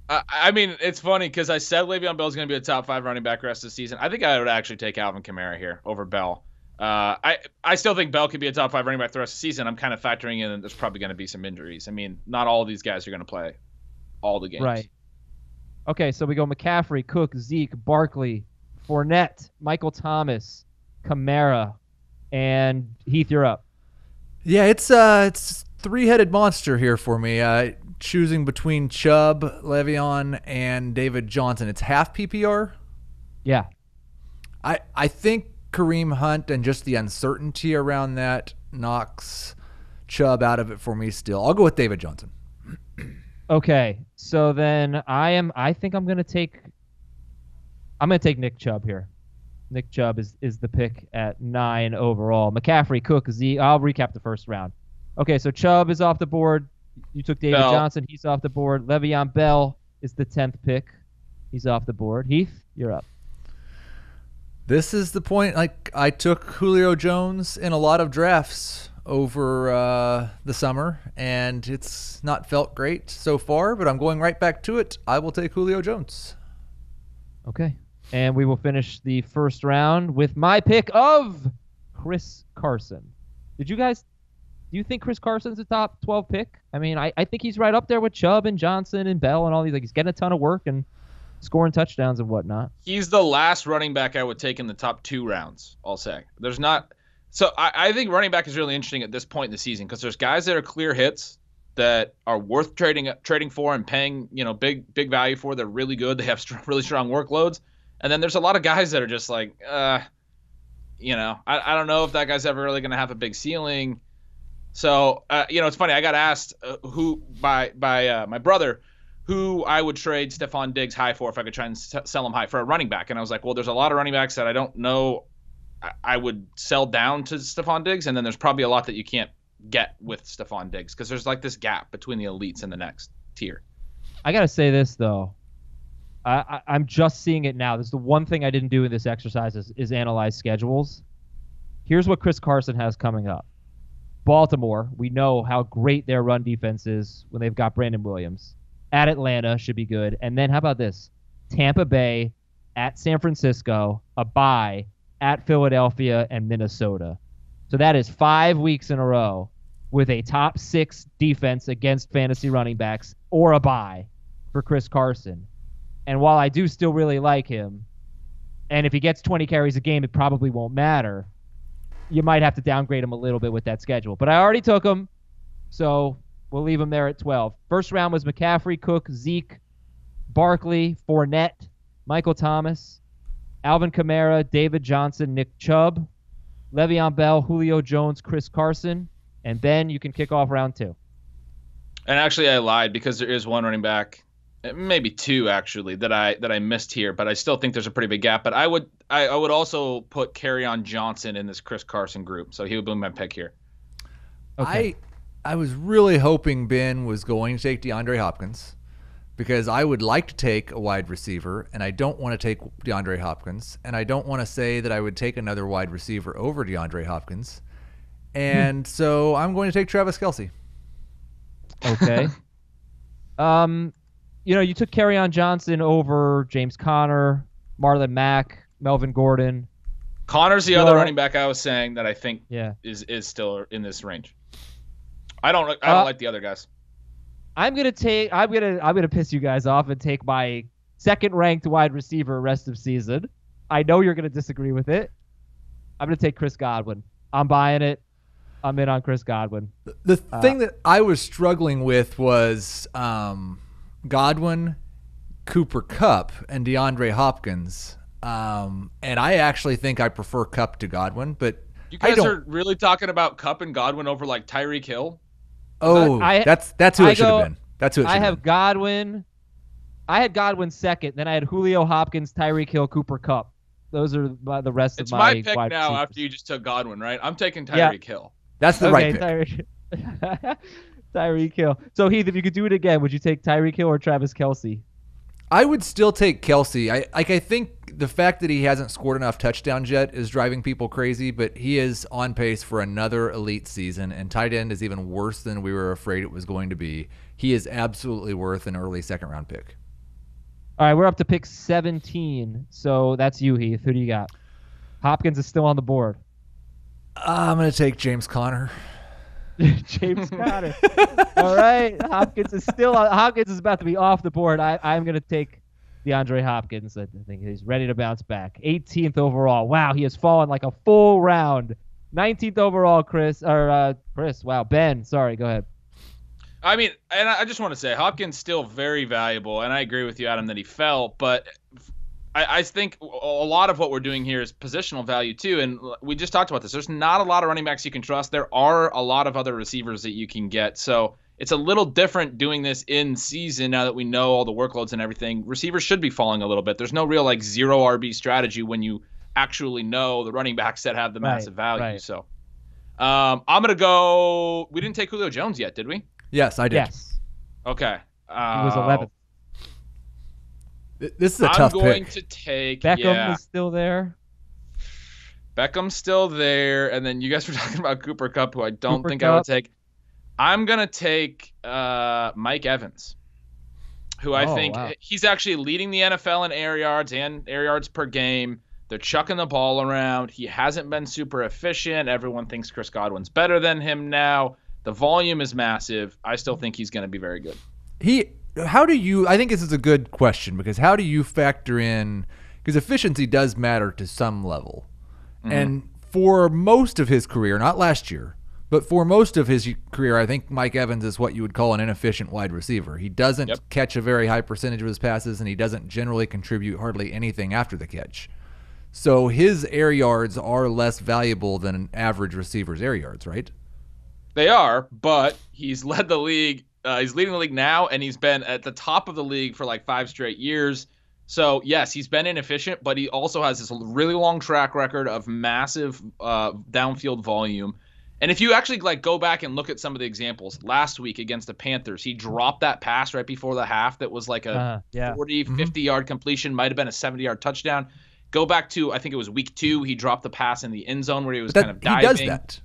I mean, it's funny because I said Le'Veon Bell is going to be a top 5 running back rest of the season. I think I would actually take Alvin Kamara here over Bell. I still think Bell could be a top 5 running back the rest of the season. I'm kind of factoring in that there's probably going to be some injuries. I mean, not all of these guys are going to play all the games. Right. Okay, so we go McCaffrey, Cook, Zeke, Barkley, Fournette, Michael Thomas, Kamara, and Heath, you're up. Yeah, it's 3-headed monster here for me. Choosing between Chubb, Le'Veon, and David Johnson. It's half PPR. Yeah. I think Kareem Hunt and just the uncertainty around that knocks Chubb out of it for me still. I'll go with David Johnson. Okay, so then I think I'm going to take I'm going to take Nick Chubb here. Nick Chubb is the pick at 9 overall. McCaffrey, Cook, Z. I'll recap the first round. Okay, so Chubb is off the board. You took David Johnson. He's off the board. Le'Veon Bell is the 10th pick. He's off the board. Heath, you're up. This is the point. Like, I took Julio Jones in a lot of drafts over the summer, and it's not felt great so far, but I'm going right back to it. I will take Julio Jones. Okay. And we will finish the first round with my pick of Chris Carson. Do you think Chris Carson's a top 12 pick? I mean, I think he's right up there with Chubb and Johnson and Bell and all these. Like, he's getting a ton of work and scoring touchdowns and whatnot. He's the last running back I would take in the top 2 rounds, I'll say. There's not – so I think running back is really interesting at this point in the season because there's guys that are clear hits that are worth trading for and paying, big value for. They're really good. They have really strong workloads. And then there's a lot of guys that are just like, I don't know if that guy's ever really going to have a big ceiling. So, it's funny. I got asked who by my brother who I would trade Stephane Diggs high for if I could try and sell him high for a running back. And I was like, well, there's a lot of running backs that I don't know I would sell down to Stephane Diggs. And then there's probably a lot that you can't get with Stephane Diggs because there's like this gap between the elites and the next tier. I got to say this, though. I'm just seeing it now. This is the one thing I didn't do in this exercise is analyze schedules. Here's what Chris Carson has coming up. Baltimore, we know how great their run defense is when they've got Brandon Williams. At Atlanta, should be good. And then how about this? Tampa Bay, at San Francisco, a bye, at Philadelphia, and Minnesota. So that is 5 weeks in a row with a top 6 defense against fantasy running backs or a bye for Chris Carson. And while I do still really like him, and if he gets 20 carries a game, it probably won't matter. You might have to downgrade him a little bit with that schedule. But I already took him, so we'll leave him there at 12. First round was McCaffrey, Cook, Zeke, Barkley, Fournette, Michael Thomas, Alvin Kamara, David Johnson, Nick Chubb, Le'Veon Bell, Julio Jones, Chris Carson, and Ben, you can kick off round 2. And actually, I lied because there is one running back, maybe 2 actually, that I missed here, but I still think there's a pretty big gap. But I would also put Kerryon Johnson in this Chris Carson group, so he would be my pick here. Okay. I was really hoping Ben was going to take DeAndre Hopkins because I would like to take a wide receiver, and I don't want to take DeAndre Hopkins, and I don't want to say that I would take another wide receiver over DeAndre Hopkins. And so I'm going to take Travis Kelce. Okay. You took Kerryon Johnson over James Conner, Marlon Mack, Melvin Gordon. Connor's the other running back I was saying that I think is still in this range. I don't like the other guys. I'm gonna piss you guys off and take my second ranked wide receiver rest of season. I know you're gonna disagree with it. I'm gonna take Chris Godwin. I'm buying it. I'm in on Chris Godwin. The thing that I was struggling with was Godwin, Cooper Kupp, and DeAndre Hopkins. And I actually think I prefer Kupp to Godwin, but you guys are really talking about Kupp and Godwin over like Tyreek Hill? That's who it should have been. That's who it should have been. Godwin. I had Godwin second, then I had Julio Hopkins, Tyreek Hill, Cooper Kupp. Those are the rest of my. It's my pick now after you just took Godwin, right? I'm taking Tyreek Hill. That's the right pick. Tyreek Hill. So Heath, if you could do it again, would you take Tyreek Hill or Travis Kelce? I would still take Kelce. I think the fact that he hasn't scored enough touchdowns yet is driving people crazy, but he is on pace for another elite season, and tight end is even worse than we were afraid it was going to be. He is absolutely worth an early second-round pick. All right, we're up to pick 17, so that's you, Heath. Who do you got? Hopkins is still on the board. I'm going to take James Conner. James Conner. All right, Hopkins is about to be off the board. I'm going to take DeAndre Hopkins. I think he's ready to bounce back. 18th overall. Wow, he has fallen like a full round. 19th overall, Chris. Wow, Ben. Sorry, go ahead. I mean, and I just want to say Hopkins still very valuable, and I agree with you, Adam, that he fell, but I think a lot of what we're doing here is positional value too, and we just talked about this. There's not a lot of running backs you can trust. There are a lot of other receivers that you can get. So it's a little different doing this in season now that we know all the workloads and everything. Receivers should be falling a little bit. There's no real like zero RB strategy when you actually know the running backs that have the massive value. Right. So I'm going to go. We didn't take Julio Jones yet, did we? Yes, I did. Yes. Okay. He was 11th. This is a tough pick. I'm going to take Beckham is still there. Beckham's still there. And then you guys were talking about Cooper Kupp, who I don't think Kupp. I would take. I'm going to take Mike Evans, who I think he's actually leading the NFL in air yards and air yards per game. They're chucking the ball around. He hasn't been super efficient. Everyone thinks Chris Godwin's better than him now. The volume is massive. I still think he's going to be very good. I think this is a good question, because how do you factor in, because efficiency does matter to some level. Mm-hmm. And for most of his career, not last year, but for most of his career, I think Mike Evans is what you would call an inefficient wide receiver. He doesn't catch a very high percentage of his passes, and he doesn't generally contribute hardly anything after the catch. So his air yards are less valuable than an average receiver's air yards, right? They are, but he's led the league. He's leading the league now, and he's been at the top of the league for like 5 straight years. So, yes, he's been inefficient, but he also has this really long track record of massive downfield volume. And if you actually like go back and look at some of the examples, last week against the Panthers, he dropped that pass right before the half that was like a 40, 50-yard completion, might have been a 70-yard touchdown. Go back to, I think it was week 2, he dropped the pass in the end zone where he was kind of diving. He does that.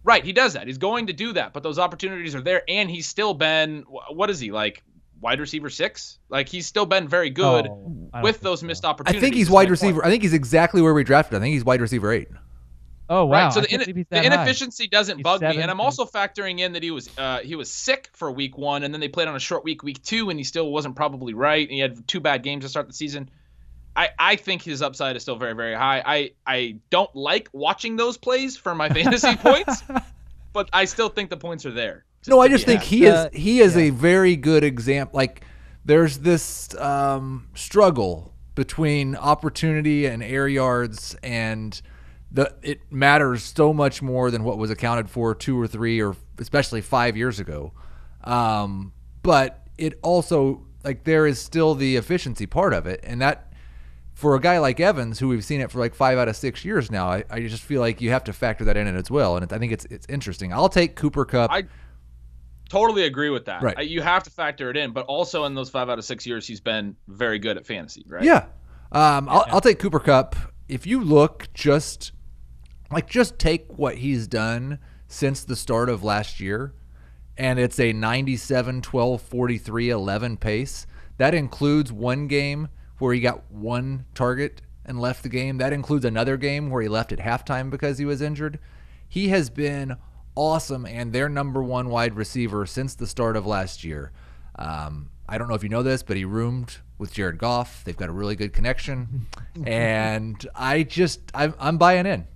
Right, he does that. He's going to do that, but those opportunities are there, and he's still been, what is he, like wide receiver 6? Like, he's still been very good with those missed opportunities. I think he's wide receiver. I think he's exactly where we drafted. I think he's wide receiver 8. Oh, wow. Right, so the inefficiency doesn't bug me, and I'm also factoring in that he was sick for week 1, and then they played on a short week 2, and he still wasn't probably right, and he had 2 bad games to start the season. I think his upside is still very, very high. I don't like watching those plays for my fantasy points, but I still think the points are there. No, I just think he is a very good example. Like, there's this struggle between opportunity and air yards, and it matters so much more than what was accounted for 2 or 3 or especially 5 years ago. But it also, like, there is still the efficiency part of it, and that, for a guy like Evans, who we've seen it for like 5 out of 6 years now, I just feel like you have to factor that in as well, and I think it's interesting. I'll take Cooper Kupp. I totally agree with that. Right. You have to factor it in, but also in those 5 out of 6 years, he's been very good at fantasy, right? Yeah. I'll take Cooper Kupp. If you look, just take what he's done since the start of last year, and it's a 97, 12, 43, 11 pace. That includes one game where he got 1 target and left the game. That includes another game where he left at halftime because he was injured. He has been awesome and their number 1 wide receiver since the start of last year. I don't know if you know this, but he roomed with Jared Goff. They've got a really good connection, and I'm buying in.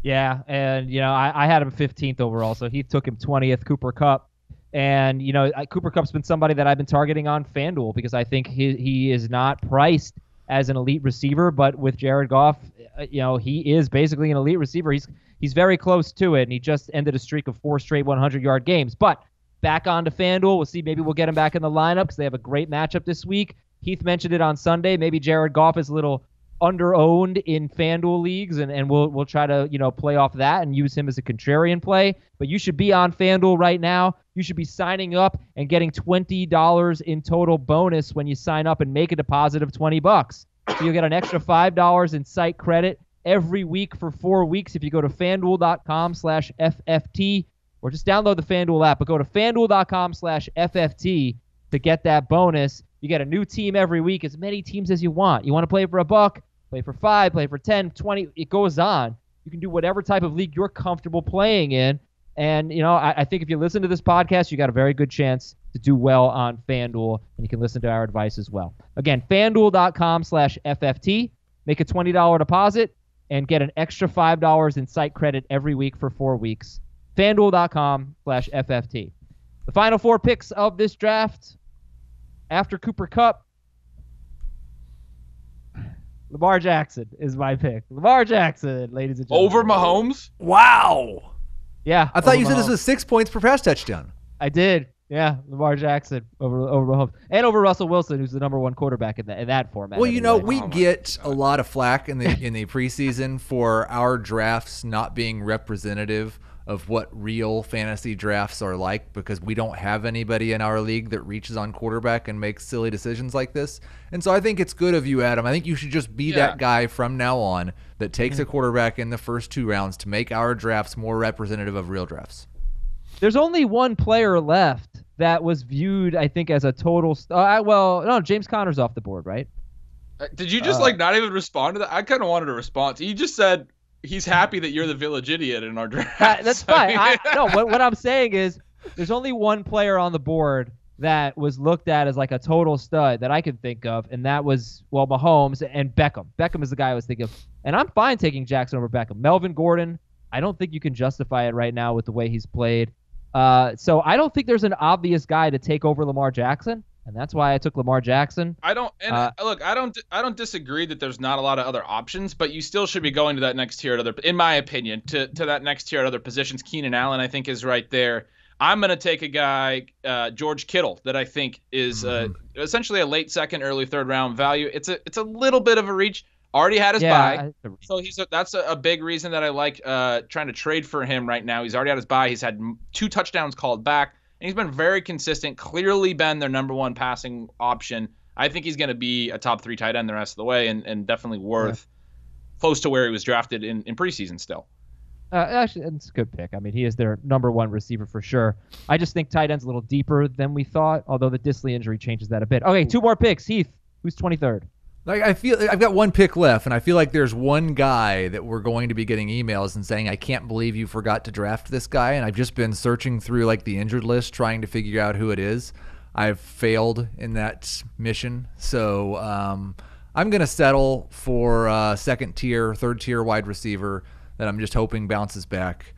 Yeah, and I had him 15th overall, so he took him 20th. Cooper Kupp. And, Cooper Kupp's been somebody that I've been targeting on FanDuel because I think he is not priced as an elite receiver, but with Jared Goff, he is basically an elite receiver. He's very close to it, and he just ended a streak of 4 straight 100-yard games. But back onto FanDuel. We'll see. Maybe we'll get him back in the lineup because they have a great matchup this week. Heath mentioned it on Sunday. Maybe Jared Goff is a little under-owned in FanDuel leagues, and we'll try to play off that and use him as a contrarian play. But you should be on FanDuel right now. You should be signing up and getting $20 in total bonus when you sign up and make a deposit of $20. So you'll get an extra $5 in site credit every week for 4 weeks if you go to FanDuel.com/FFT, or just download the FanDuel app, but go to FanDuel.com/FFT to get that bonus. You get a new team every week, as many teams as you want. You want to play for $1, play for 5, play for 10, 20. It goes on. You can do whatever type of league you're comfortable playing in. And, I think if you listen to this podcast, you got a very good chance to do well on FanDuel, and you can listen to our advice as well. Again, FanDuel.com/FFT. Make a $20 deposit and get an extra $5 in site credit every week for 4 weeks. FanDuel.com/FFT. The final 4 picks of this draft after Cooper Kupp, Lamar Jackson is my pick. Lamar Jackson, ladies and gentlemen. Over Mahomes? Wow. Yeah. I thought you said this was 6 points per pass touchdown. I did. Yeah, Lamar Jackson over Mahomes and over Russell Wilson, who's the number one quarterback in that format. Well, you know, anyway. we get a lot of flack in the preseason for our drafts not being representative of what real fantasy drafts are like, because we don't have anybody in our league that reaches on quarterback and makes silly decisions like this. And so I think it's good of you, Adam. I think you should just be that guy from now on that takes a quarterback in the first 2 rounds to make our drafts more representative of real drafts. There's only one player left that was viewed, I think, as a total James Conner's off the board, right? Did you just not even respond to that? I kind of wanted to respond. You just said he's happy that you're the village idiot in our draft. That's fine. What I'm saying is there's only one player on the board that was looked at as like a total stud that I can think of, and that was, Mahomes and Beckham. Beckham is the guy I was thinking of. And I'm fine taking Jackson over Beckham. Melvin Gordon, I don't think you can justify it right now with the way he's played. So I don't think there's an obvious guy to take over Lamar Jackson, and that's why I took Lamar Jackson. Look, I don't disagree that there's not a lot of other options, but you still should be going to that next tier in my opinion, to that next tier at other positions. Keenan Allen, I think, is right there. I'm going to take a guy, George Kittle, that I think is essentially a late second, early third round value. It's a little bit of a reach. Already had his bye, so that's a big reason that I like trying to trade for him right now. He's already had his bye. He's had 2 touchdowns called back, and he's been very consistent, clearly been their number 1 passing option. I think he's going to be a top 3 tight end the rest of the way, and definitely worth close to where he was drafted in preseason still. Actually, it's a good pick. I mean, he is their number 1 receiver for sure. I just think tight end's a little deeper than we thought, although the Disley injury changes that a bit. Okay, 2 more picks. Heath, who's 23rd? I feel I've got 1 pick left, and I feel like there's one guy that we're going to be getting emails and saying, I can't believe you forgot to draft this guy, and I've just been searching through the injured list trying to figure out who it is. I've failed in that mission, so I'm going to settle for a second tier, third tier wide receiver that I'm just hoping bounces back.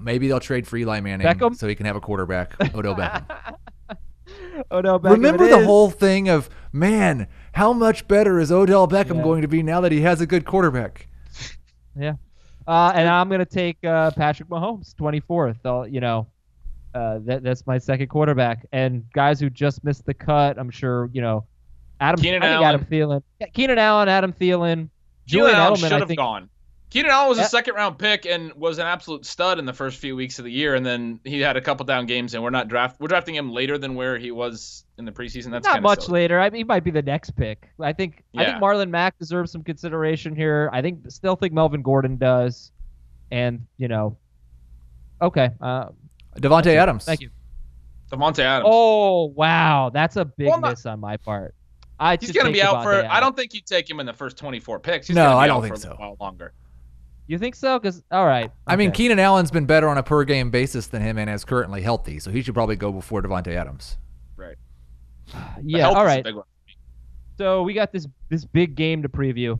Maybe they'll trade for Eli Manning Beckham? so he can have a quarterback, Odell Beckham. Odell Beckham. Remember the whole thing of, man, how much better is Odell Beckham going to be now that he has a good quarterback? Yeah. And I'm going to take Patrick Mahomes, 24th. That's my second quarterback. And guys who just missed the cut, I'm sure, Keenan Thielen. Yeah, Keenan Allen, Adam Thielen. Julian Edelman should have gone. Keenan Allen was a second-round pick and was an absolute stud in the first few weeks of the year, and then he had a couple down games, and we're drafting him later than where he was in the preseason. That's not much silly. later. I mean, he might be the next pick. I think Marlon Mack deserves some consideration here. Still think Melvin Gordon does, and okay. Devontae Adams. Thank you. Devontae Adams. Oh wow, that's a big miss on my part. He's going to be out for. I don't think you take him in the first 24 picks. He's I don't think so. A while longer. You think so? All right. Okay. I mean, Keenan Allen's been better on a per-game basis than him and is currently healthy, so he should probably go before Devontae Adams. Right. Yeah, all right. So we got this big game to preview,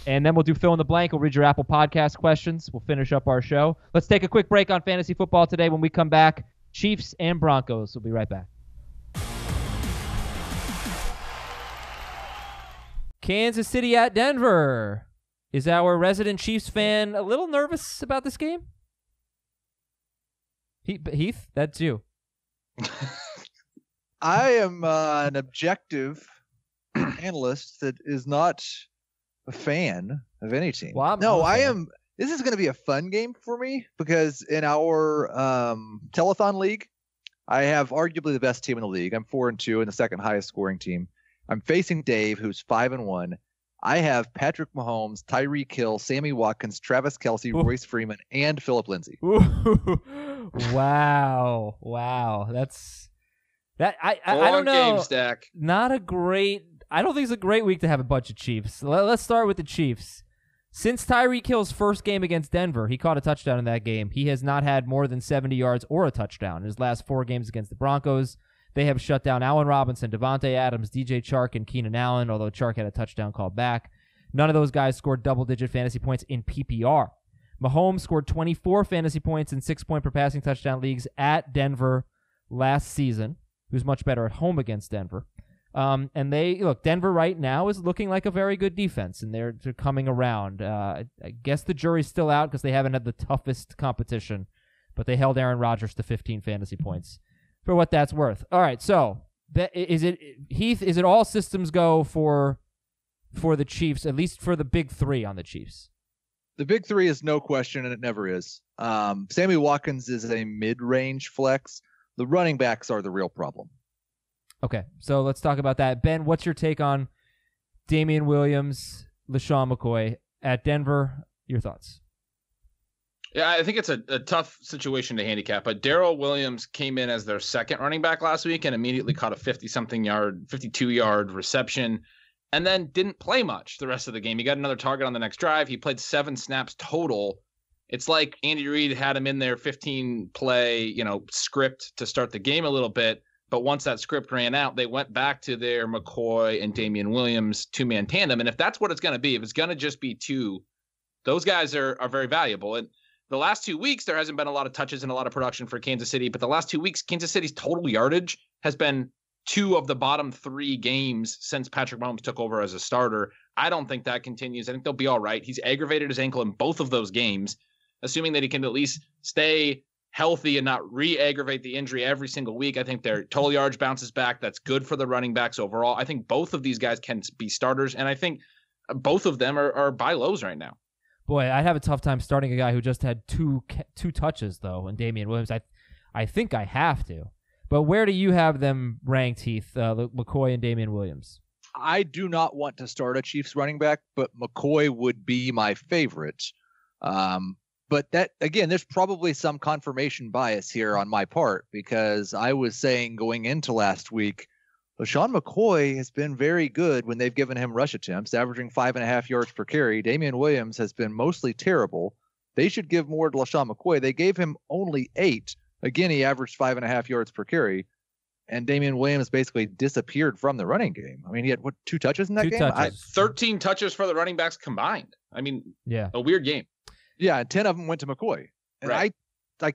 and then we'll do fill in the blank. We'll read your Apple Podcast questions. We'll finish up our show. Let's take a quick break on fantasy football today. When we come back, Chiefs and Broncos. We'll be right back. Kansas City at Denver. Is our resident Chiefs fan a little nervous about this game? Heath, that's you. I am an objective analyst that is not a fan of any team. Well, I am. This is going to be a fun game for me because in our telethon league, I have arguably the best team in the league. I'm 4-2 and the second highest scoring team. I'm facing Dave, who's 5-1. I have Patrick Mahomes, Tyreek Hill, Sammy Watkins, Travis Kelce, Royce Freeman, and Phillip Lindsey. Wow. That's that. I don't know. Game stack. Not a great. I don't think it's a great week to have a bunch of Chiefs. Let's start with the Chiefs. Since Tyreek Hill's first game against Denver, he caught a touchdown in that game. He has not had more than 70 yards or a touchdown in his last 4 games against the Broncos. They have shut down Allen Robinson, Devontae Adams, DJ Chark, and Keenan Allen, although Chark had a touchdown called back. None of those guys scored double-digit fantasy points in PPR. Mahomes scored 24 fantasy points in 6-point per passing touchdown leagues at Denver last season. He was much better at home against Denver. And Denver right now is looking like a very good defense, and they're coming around. I guess the jury's still out because they haven't had the toughest competition. but they held Aaron Rodgers to 15 fantasy points for what that's worth. All right, so is it Heath? Is it all systems go for the Chiefs, at least for the big three on the Chiefs? The big three is no question, and it never is. Sammy Watkins is a mid-range flex. The running backs are the real problem. Okay, so let's talk about that. Ben, what's your take on Damien Williams, LaShawn McCoy at Denver? Your thoughts? Yeah, I think it's a tough situation to handicap, but Darryl Williams came in as their second running back last week and immediately caught a 52-yard reception, and then didn't play much the rest of the game. He got another target on the next drive. He played 7 snaps total. It's like Andy Reid had him in their 15-play, script to start the game a little bit, but once that script ran out, they went back to their McCoy and Damien Williams two-man tandem, and if that's what it's going to be, if it's going to just be two, those guys are very valuable. And the last 2 weeks, there hasn't been a lot of touches and a lot of production for Kansas City, but the last 2 weeks, Kansas City's total yardage has been 2 of the bottom 3 games since Patrick Mahomes took over as a starter. I don't think that continues. I think they'll be all right. He's aggravated his ankle in both of those games, assuming that he can at least stay healthy and not re-aggravate the injury every single week. I think their total yardage bounces back. That's good for the running backs overall. I think both of these guys can be starters, and I think both of them are buy lows right now. Boy, I'd have a tough time starting a guy who just had two touches, though, and Damien Williams. I think I have to. But where do you have them ranked, Heath, McCoy and Damien Williams? I do not want to start a Chiefs running back, but McCoy would be my favorite. But that, again, there's probably some confirmation bias here on my part, because I was saying going into last week, LaShawn McCoy has been very good when they've given him rush attempts, averaging 5.5 yards per carry. Damien Williams has been mostly terrible. They should give more to LaShawn McCoy. They gave him only 8. Again, he averaged 5.5 yards per carry, and Damien Williams basically disappeared from the running game. I mean, he had 2 touches in that 2 game? touches. 13 touches for the running backs combined. I mean, yeah, a weird game. Yeah, and 10 of them went to McCoy. And Right.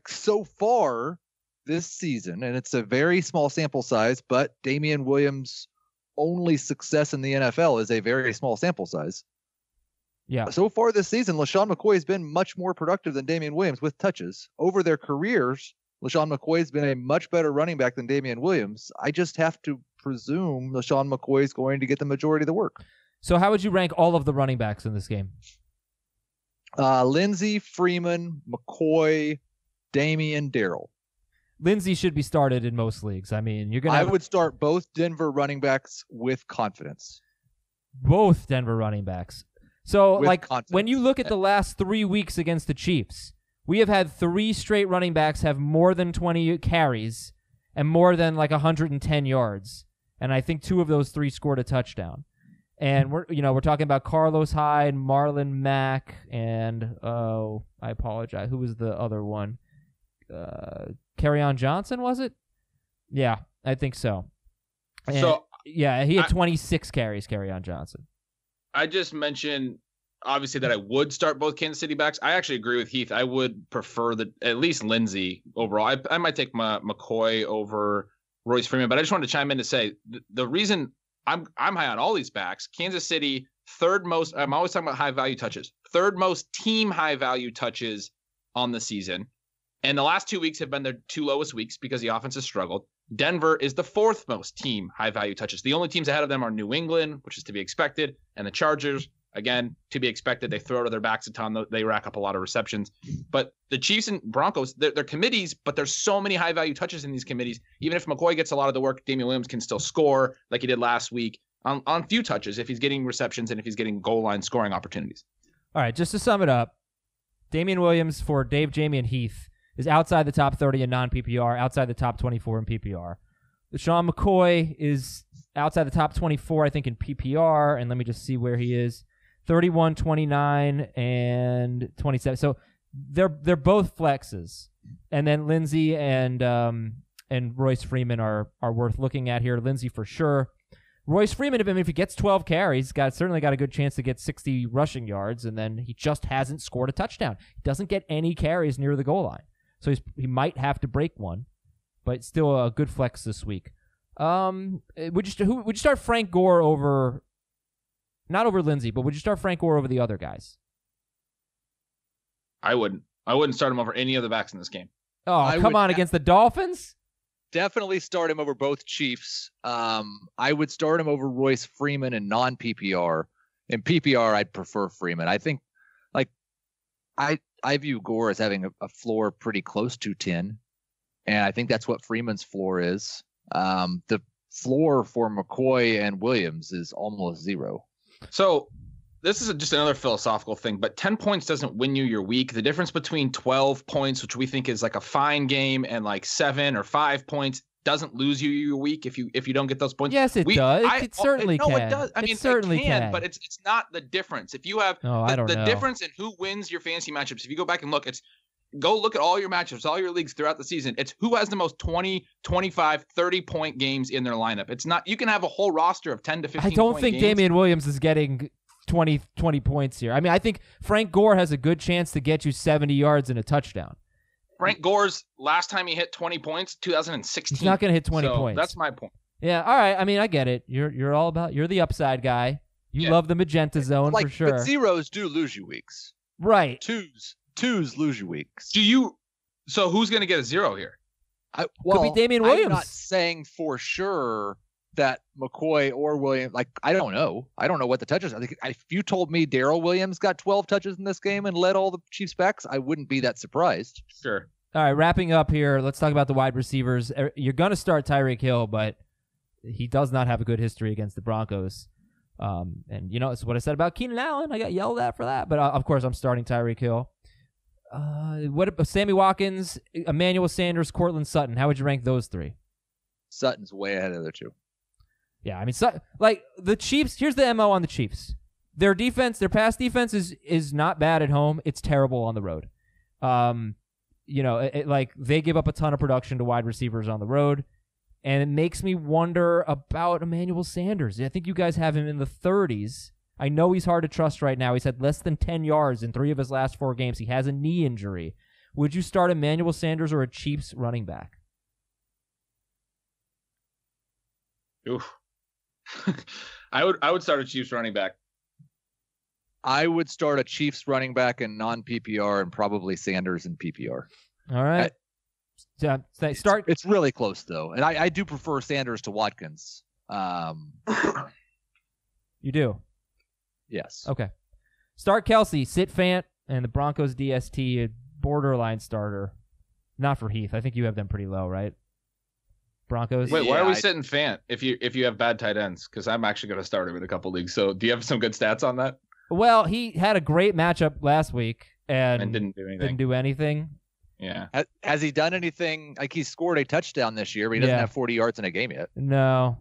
so far this season, and it's a very small sample size, but Damien Williams' only success in the NFL is a very small sample size. Yeah. So far this season, LaShawn McCoy has been much more productive than Damien Williams with touches. Over their careers, LaShawn McCoy has been a much better running back than Damien Williams. I just have to presume LaShawn McCoy is going to get the majority of the work. So how would you rank all of the running backs in this game? Lindsey, Freeman, McCoy, Damien, Darryl. Lindsey should be started in most leagues. I mean, you're gonna. I would start both Denver running backs with confidence. Both Denver running backs. So, With confidence. when you look at the last 3 weeks against the Chiefs, we have had 3 straight running backs have more than 20 carries and more than 110 yards. And I think 2 of those 3 scored a touchdown. And we're talking about Carlos Hyde, Marlon Mack, and I apologize. Who was the other one? Kerryon Johnson, was it? Yeah, I think so. And, yeah, he had 26 carries, Kerryon Johnson. I just mentioned, obviously, that I would start both Kansas City backs. I actually agree with Heath. I would prefer at least Lindsey overall. I might take McCoy over Royce Freeman, but I just wanted to chime in to say the reason I'm high on all these backs. Kansas City, third most. I'm always talking about high value touches. Third most team high value touches on the season. And the last 2 weeks have been their 2 lowest weeks because the offense has struggled. Denver is the 4th most team high-value touches. The only teams ahead of them are New England, which is to be expected, and the Chargers, again, to be expected. They throw to their backs a ton. They rack up a lot of receptions. But the Chiefs and Broncos, they're committees, but there's so many high-value touches in these committees. Even if McCoy gets a lot of the work, Damien Williams can still score like he did last week on few touches if he's getting receptions and if he's getting goal line scoring opportunities. All right, just to sum it up, Damien Williams for Dave, Jamie, and Heath is outside the top 30 in non-PPR, outside the top 24 in PPR. LaShawn McCoy is outside the top 24, I think, in PPR, and let me just see where he is. 31, 29, and 27. So they're both flexes. And then Lindsey and Royce Freeman are worth looking at here. Lindsey for sure. Royce Freeman, if he gets 12 carries, certainly got a good chance to get 60 rushing yards, and then he just hasn't scored a touchdown. He doesn't get any carries near the goal line. So he might have to break one, but still a good flex this week. Would you start Frank Gore over, not over Lindsey, but would you start Frank Gore over the other guys? I wouldn't start him over any of the backs in this game. Oh, come on, against the Dolphins? Definitely start him over both Chiefs. I would start him over Royce Freeman in non-PPR. In PPR, I'd prefer Freeman. I think, I view Gore as having a floor pretty close to 10, and I think that's what Freeman's floor is. The floor for McCoy and Williams is almost 0. So this is just another philosophical thing, but 10 points doesn't win you your week. The difference between 12 points, which we think is like a fine game, and like 7 or 5 points doesn't lose you your week if you don't get those points. Yes, it does. It certainly can. No, it does. I mean, it certainly can, but it's not the difference. If you have the difference in who wins your fantasy matchups, if you go back and look, go look at all your matchups, all your leagues throughout the season. It's who has the most 20, 25, 30-point games in their lineup. It's not, you can have a whole roster of 10 to 15 I don't think games. Damien Williams is getting 20 points here. I mean, I think Frank Gore has a good chance to get you 70 yards and a touchdown. Frank Gore's last time he hit 20 points, 2016. He's not going to hit 20 points. That's my point. Yeah, all right. I mean, I get it. You're all about, you're the upside guy. You love the magenta zone for sure. But zeros do lose you weeks. Right. Twos lose you weeks. So who's going to get a 0 here? Could be Damien Williams. I'm not saying for sure that McCoy or Williams, I don't know. I don't know what the touches are. If you told me Darryl Williams got 12 touches in this game and led all the Chiefs backs, I wouldn't be that surprised. Sure. All right, wrapping up here, let's talk about the wide receivers. You're going to start Tyreek Hill, but he does not have a good history against the Broncos. And, it's what I said about Keenan Allen. I got yelled at for that. But, of course, I'm starting Tyreek Hill. What about Sammy Watkins, Emmanuel Sanders, Cortland Sutton? How would you rank those 3? Sutton's way ahead of the other 2. Yeah, I mean, the Chiefs, here's the MO on the Chiefs. Their defense, their pass defense is not bad at home. It's terrible on the road. They give up a ton of production to wide receivers on the road, and it makes me wonder about Emmanuel Sanders. I think you guys have him in the 30s. I know he's hard to trust right now. He's had less than 10 yards in 3 of his last 4 games. He has a knee injury. Would you start Emmanuel Sanders or a Chiefs running back? Oof. I would start a Chiefs running back. I would start a Chiefs running back in non-PPR and probably Sanders in PPR. All right. It's really close, though. And I do prefer Sanders to Watkins. You do? Yes. Okay. Start Kelce, sit Fant, and the Broncos DST, a borderline starter. Not for Heath. I think you have them pretty low, right? Broncos. Wait, why are we sitting Fant if you have bad tight ends? Because I'm actually going to start him in a couple leagues. So do you have some good stats on that? Well, he had a great matchup last week and didn't do anything. Yeah. Has he done anything? Like, he scored a touchdown this year, but he doesn't have 40 yards in a game yet. No.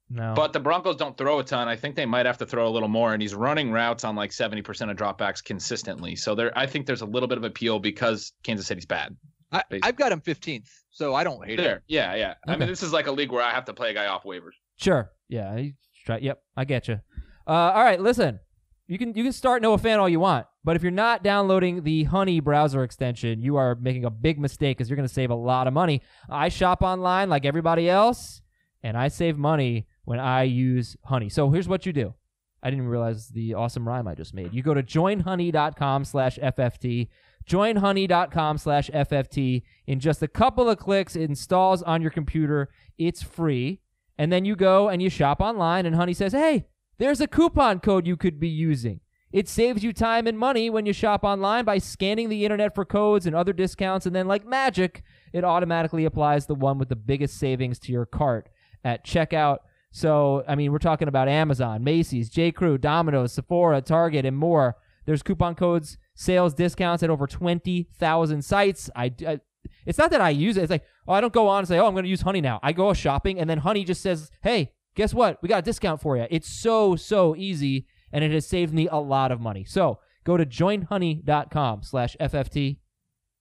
But the Broncos don't throw a ton. I think they might have to throw a little more, and he's running routes on like 70% of dropbacks consistently. So I think there's a little bit of appeal because Kansas City's bad. I've got him 15th, so I don't hate it. Yeah. Okay. I mean, this is like a league where I have to play a guy off waivers. Sure. Yeah. Yep. I get you. All right. Listen, you can start Noah Fant all you want, but if you're not downloading the Honey browser extension, you are making a big mistake because you're going to save a lot of money. I shop online like everybody else, and I save money when I use Honey. So here's what you do. I didn't realize the awesome rhyme I just made. You go to joinhoney.com/FFT. joinhoney.com/FFT. In just a couple of clicks, it installs on your computer. It's free. And then you go and you shop online, and Honey says, hey, there's a coupon code you could be using. It saves you time and money when you shop online by scanning the internet for codes and other discounts, and then like magic, it automatically applies the one with the biggest savings to your cart at checkout. So, I mean, we're talking about Amazon, Macy's, J.Crew, Domino's, Sephora, Target, and more. There's coupon codes, sales, discounts at over 20,000 sites. It's not that I use it. It's like, I don't go on and say, I'm going to use Honey now. I go shopping, and then Honey just says, hey, guess what? We got a discount for you. It's so easy, and it has saved me a lot of money. So go to joinhoney.com/FFT.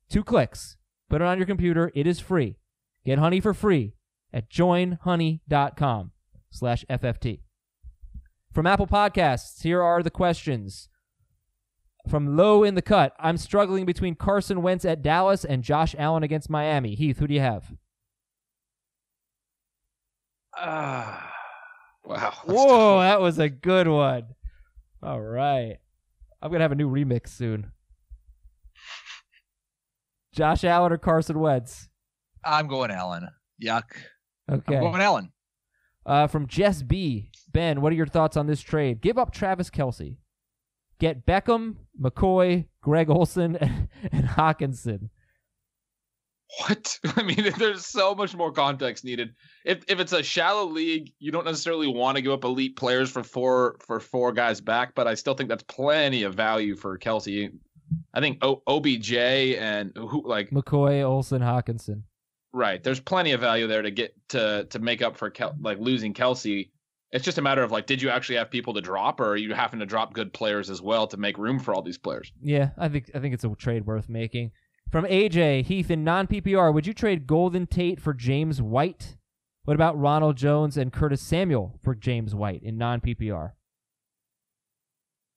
2 clicks. Put it on your computer. It is free. Get Honey for free at joinhoney.com/FFT. From Apple Podcasts, here are the questions. From Low in the Cut, I'm struggling between Carson Wentz at Dallas and Josh Allen against Miami. Heath, who do you have? Wow. Whoa, that was a good one. All right. I'm going to have a new remix soon. Josh Allen or Carson Wentz? I'm going Allen. Yuck. Okay. I'm going Allen. From Jess B. Ben, what are your thoughts on this trade? Give up Travis Kelce. Get Beckham, McCoy, Greg Olsen, and Hawkinson. What? I mean, there's so much more context needed. If it's a shallow league, you don't necessarily want to give up elite players for four guys back, but I still think that's plenty of value for Kelce. I think OBJ and McCoy, Olsen, Hawkinson. Right. There's plenty of value there to get to make up for losing Kelce. It's just a matter of did you actually have people to drop, or are you having to drop good players as well to make room for all these players? Yeah, I think it's a trade worth making. From AJ Heath in non-PPR, would you trade Golden Tate for James White? What about Ronald Jones and Curtis Samuel for James White in non-PPR?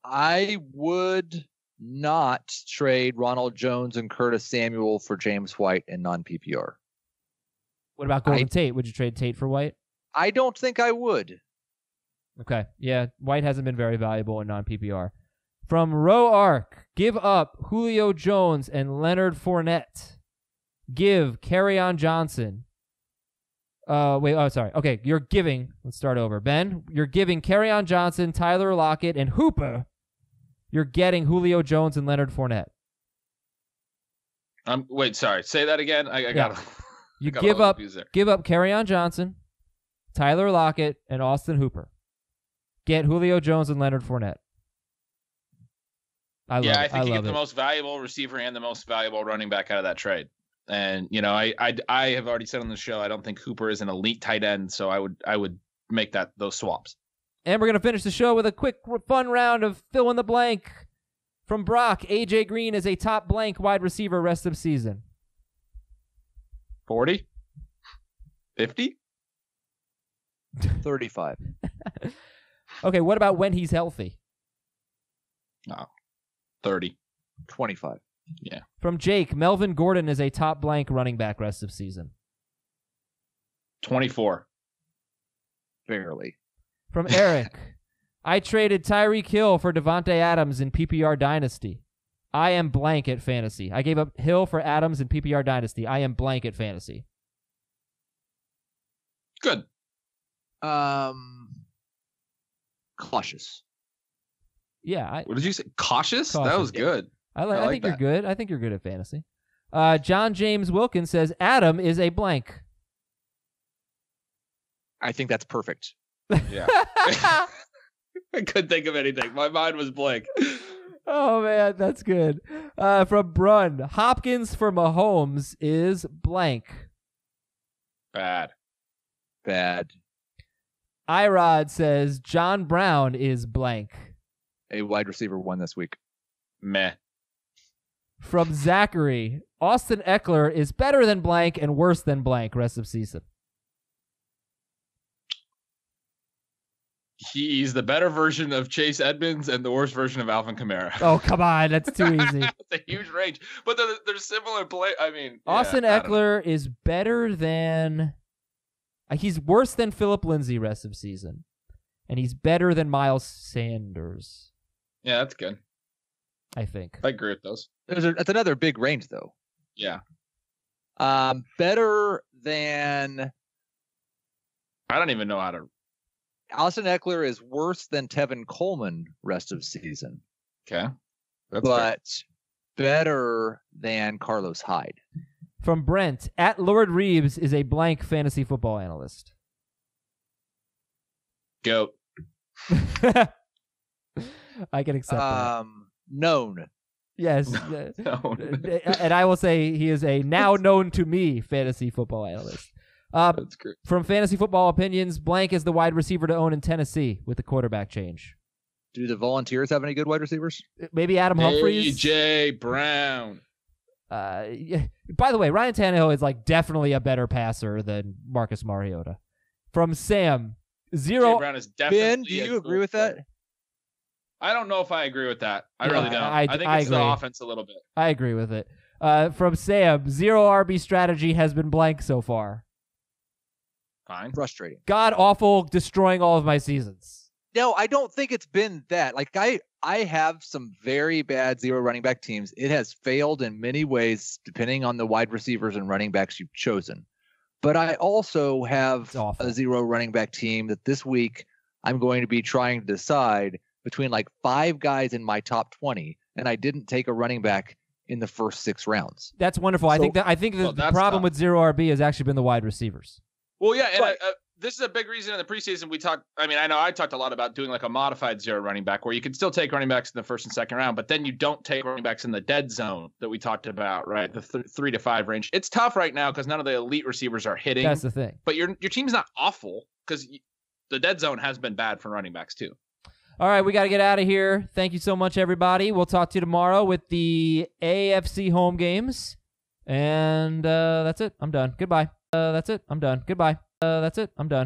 I would not trade Ronald Jones and Curtis Samuel for James White in non-PPR. What about Golden Tate? Would you trade Tate for White? I don't think I would. Okay. Yeah, White hasn't been very valuable in non-PPR. From Row Arc, give up Julio Jones and Leonard Fournette. Give Kerryon Johnson. Okay, let's start over. Ben, you're giving Kerryon Johnson, Tyler Lockett, and Hooper. You're getting Julio Jones and Leonard Fournette. Wait, sorry. Say that again. I got You give up Kerryon Johnson, Tyler Lockett, and Austin Hooper. Get Julio Jones and Leonard Fournette. I think you get the most valuable receiver and the most valuable running back out of that trade. And I have already said on the show I don't think Hooper is an elite tight end, so I would make those swaps. And we're gonna finish the show with a quick fun round of fill in the blank. From Brock, AJ Green is a top blank wide receiver rest of season. 40? 50? 35. Okay, what about when he's healthy? 30. 25. Yeah. From Jake, Melvin Gordon is a top blank running back rest of season. 24. Barely. From Eric, I traded Tyreek Hill for Devontae Adams in PPR Dynasty. I am blank at fantasy. I gave up Hill for Adams in PPR Dynasty. I am blank at fantasy. Good. Cautious. Yeah. What did you say? Cautious? That was good. I think you're good. I think you're good at fantasy. John James Wilkins says Adam is a blank. I think that's perfect. Yeah. I couldn't think of anything. My mind was blank. Oh, man, that's good. From Brun, Hopkins for Mahomes is blank. Bad. Irod says John Brown is blank. A wide receiver one this week. Meh. From Zachary, Austin Eckler is better than blank and worse than blank rest of season. He's the better version of Chase Edmonds and the worst version of Alvin Kamara. Oh, come on. That's too easy. It's a huge range. But they're similar play. I mean, Austin Eckler is better than... he's worse than Phillip Lindsey rest of season. And he's better than Miles Sanders. Yeah, that's good. I think. I agree with those. That's another big range, though. Yeah. Better than... I don't even know how to... Austin Eckler is worse than Tevin Coleman rest of season. Okay. But better than Carlos Hyde. From Brent, at Lord Reeves is a blank fantasy football analyst. Goat. I can accept that. Known. Yes. Known. And I will say he is a now known to me fantasy football analyst. That's great. From Fantasy Football Opinions, blank is the wide receiver to own in Tennessee with the quarterback change. Do the Volunteers have any good wide receivers? Maybe Adam Humphries. A.J. Brown. By the way, Ryan Tannehill is definitely a better passer than Marcus Mariota. From Sam, zero. Brown is definitely Ben, do you agree with that? I don't know if I agree with that. I really don't. I think it's agree. the offense a little bit. I agree with it. From Sam, zero RB strategy has been blank so far. Fine. Frustrating. God awful, destroying all of my seasons. No, I don't think it's been that. Like I have some very bad zero running back teams. It has failed in many ways, depending on the wide receivers and running backs you've chosen. But I also have a zero running back team that this week I'm going to be trying to decide between like 5 guys in my top 20, and I didn't take a running back in the first 6 rounds. That's wonderful. So, I think the problem with zero RB has actually been the wide receivers. Well, yeah, and this is a big reason in the preseason we talked. I mean, I know I talked a lot about doing like a modified zero running back where you can still take running backs in the first and second round, but then you don't take running backs in the dead zone that we talked about, right? The 3 to 5 range. It's tough right now because none of the elite receivers are hitting. That's the thing. But your team's not awful because the dead zone has been bad for running backs too. All right, we got to get out of here. Thank you so much, everybody. We'll talk to you tomorrow with the AFC home games. And that's it. I'm done. Goodbye. That's it. I'm done. Goodbye. That's it. I'm done.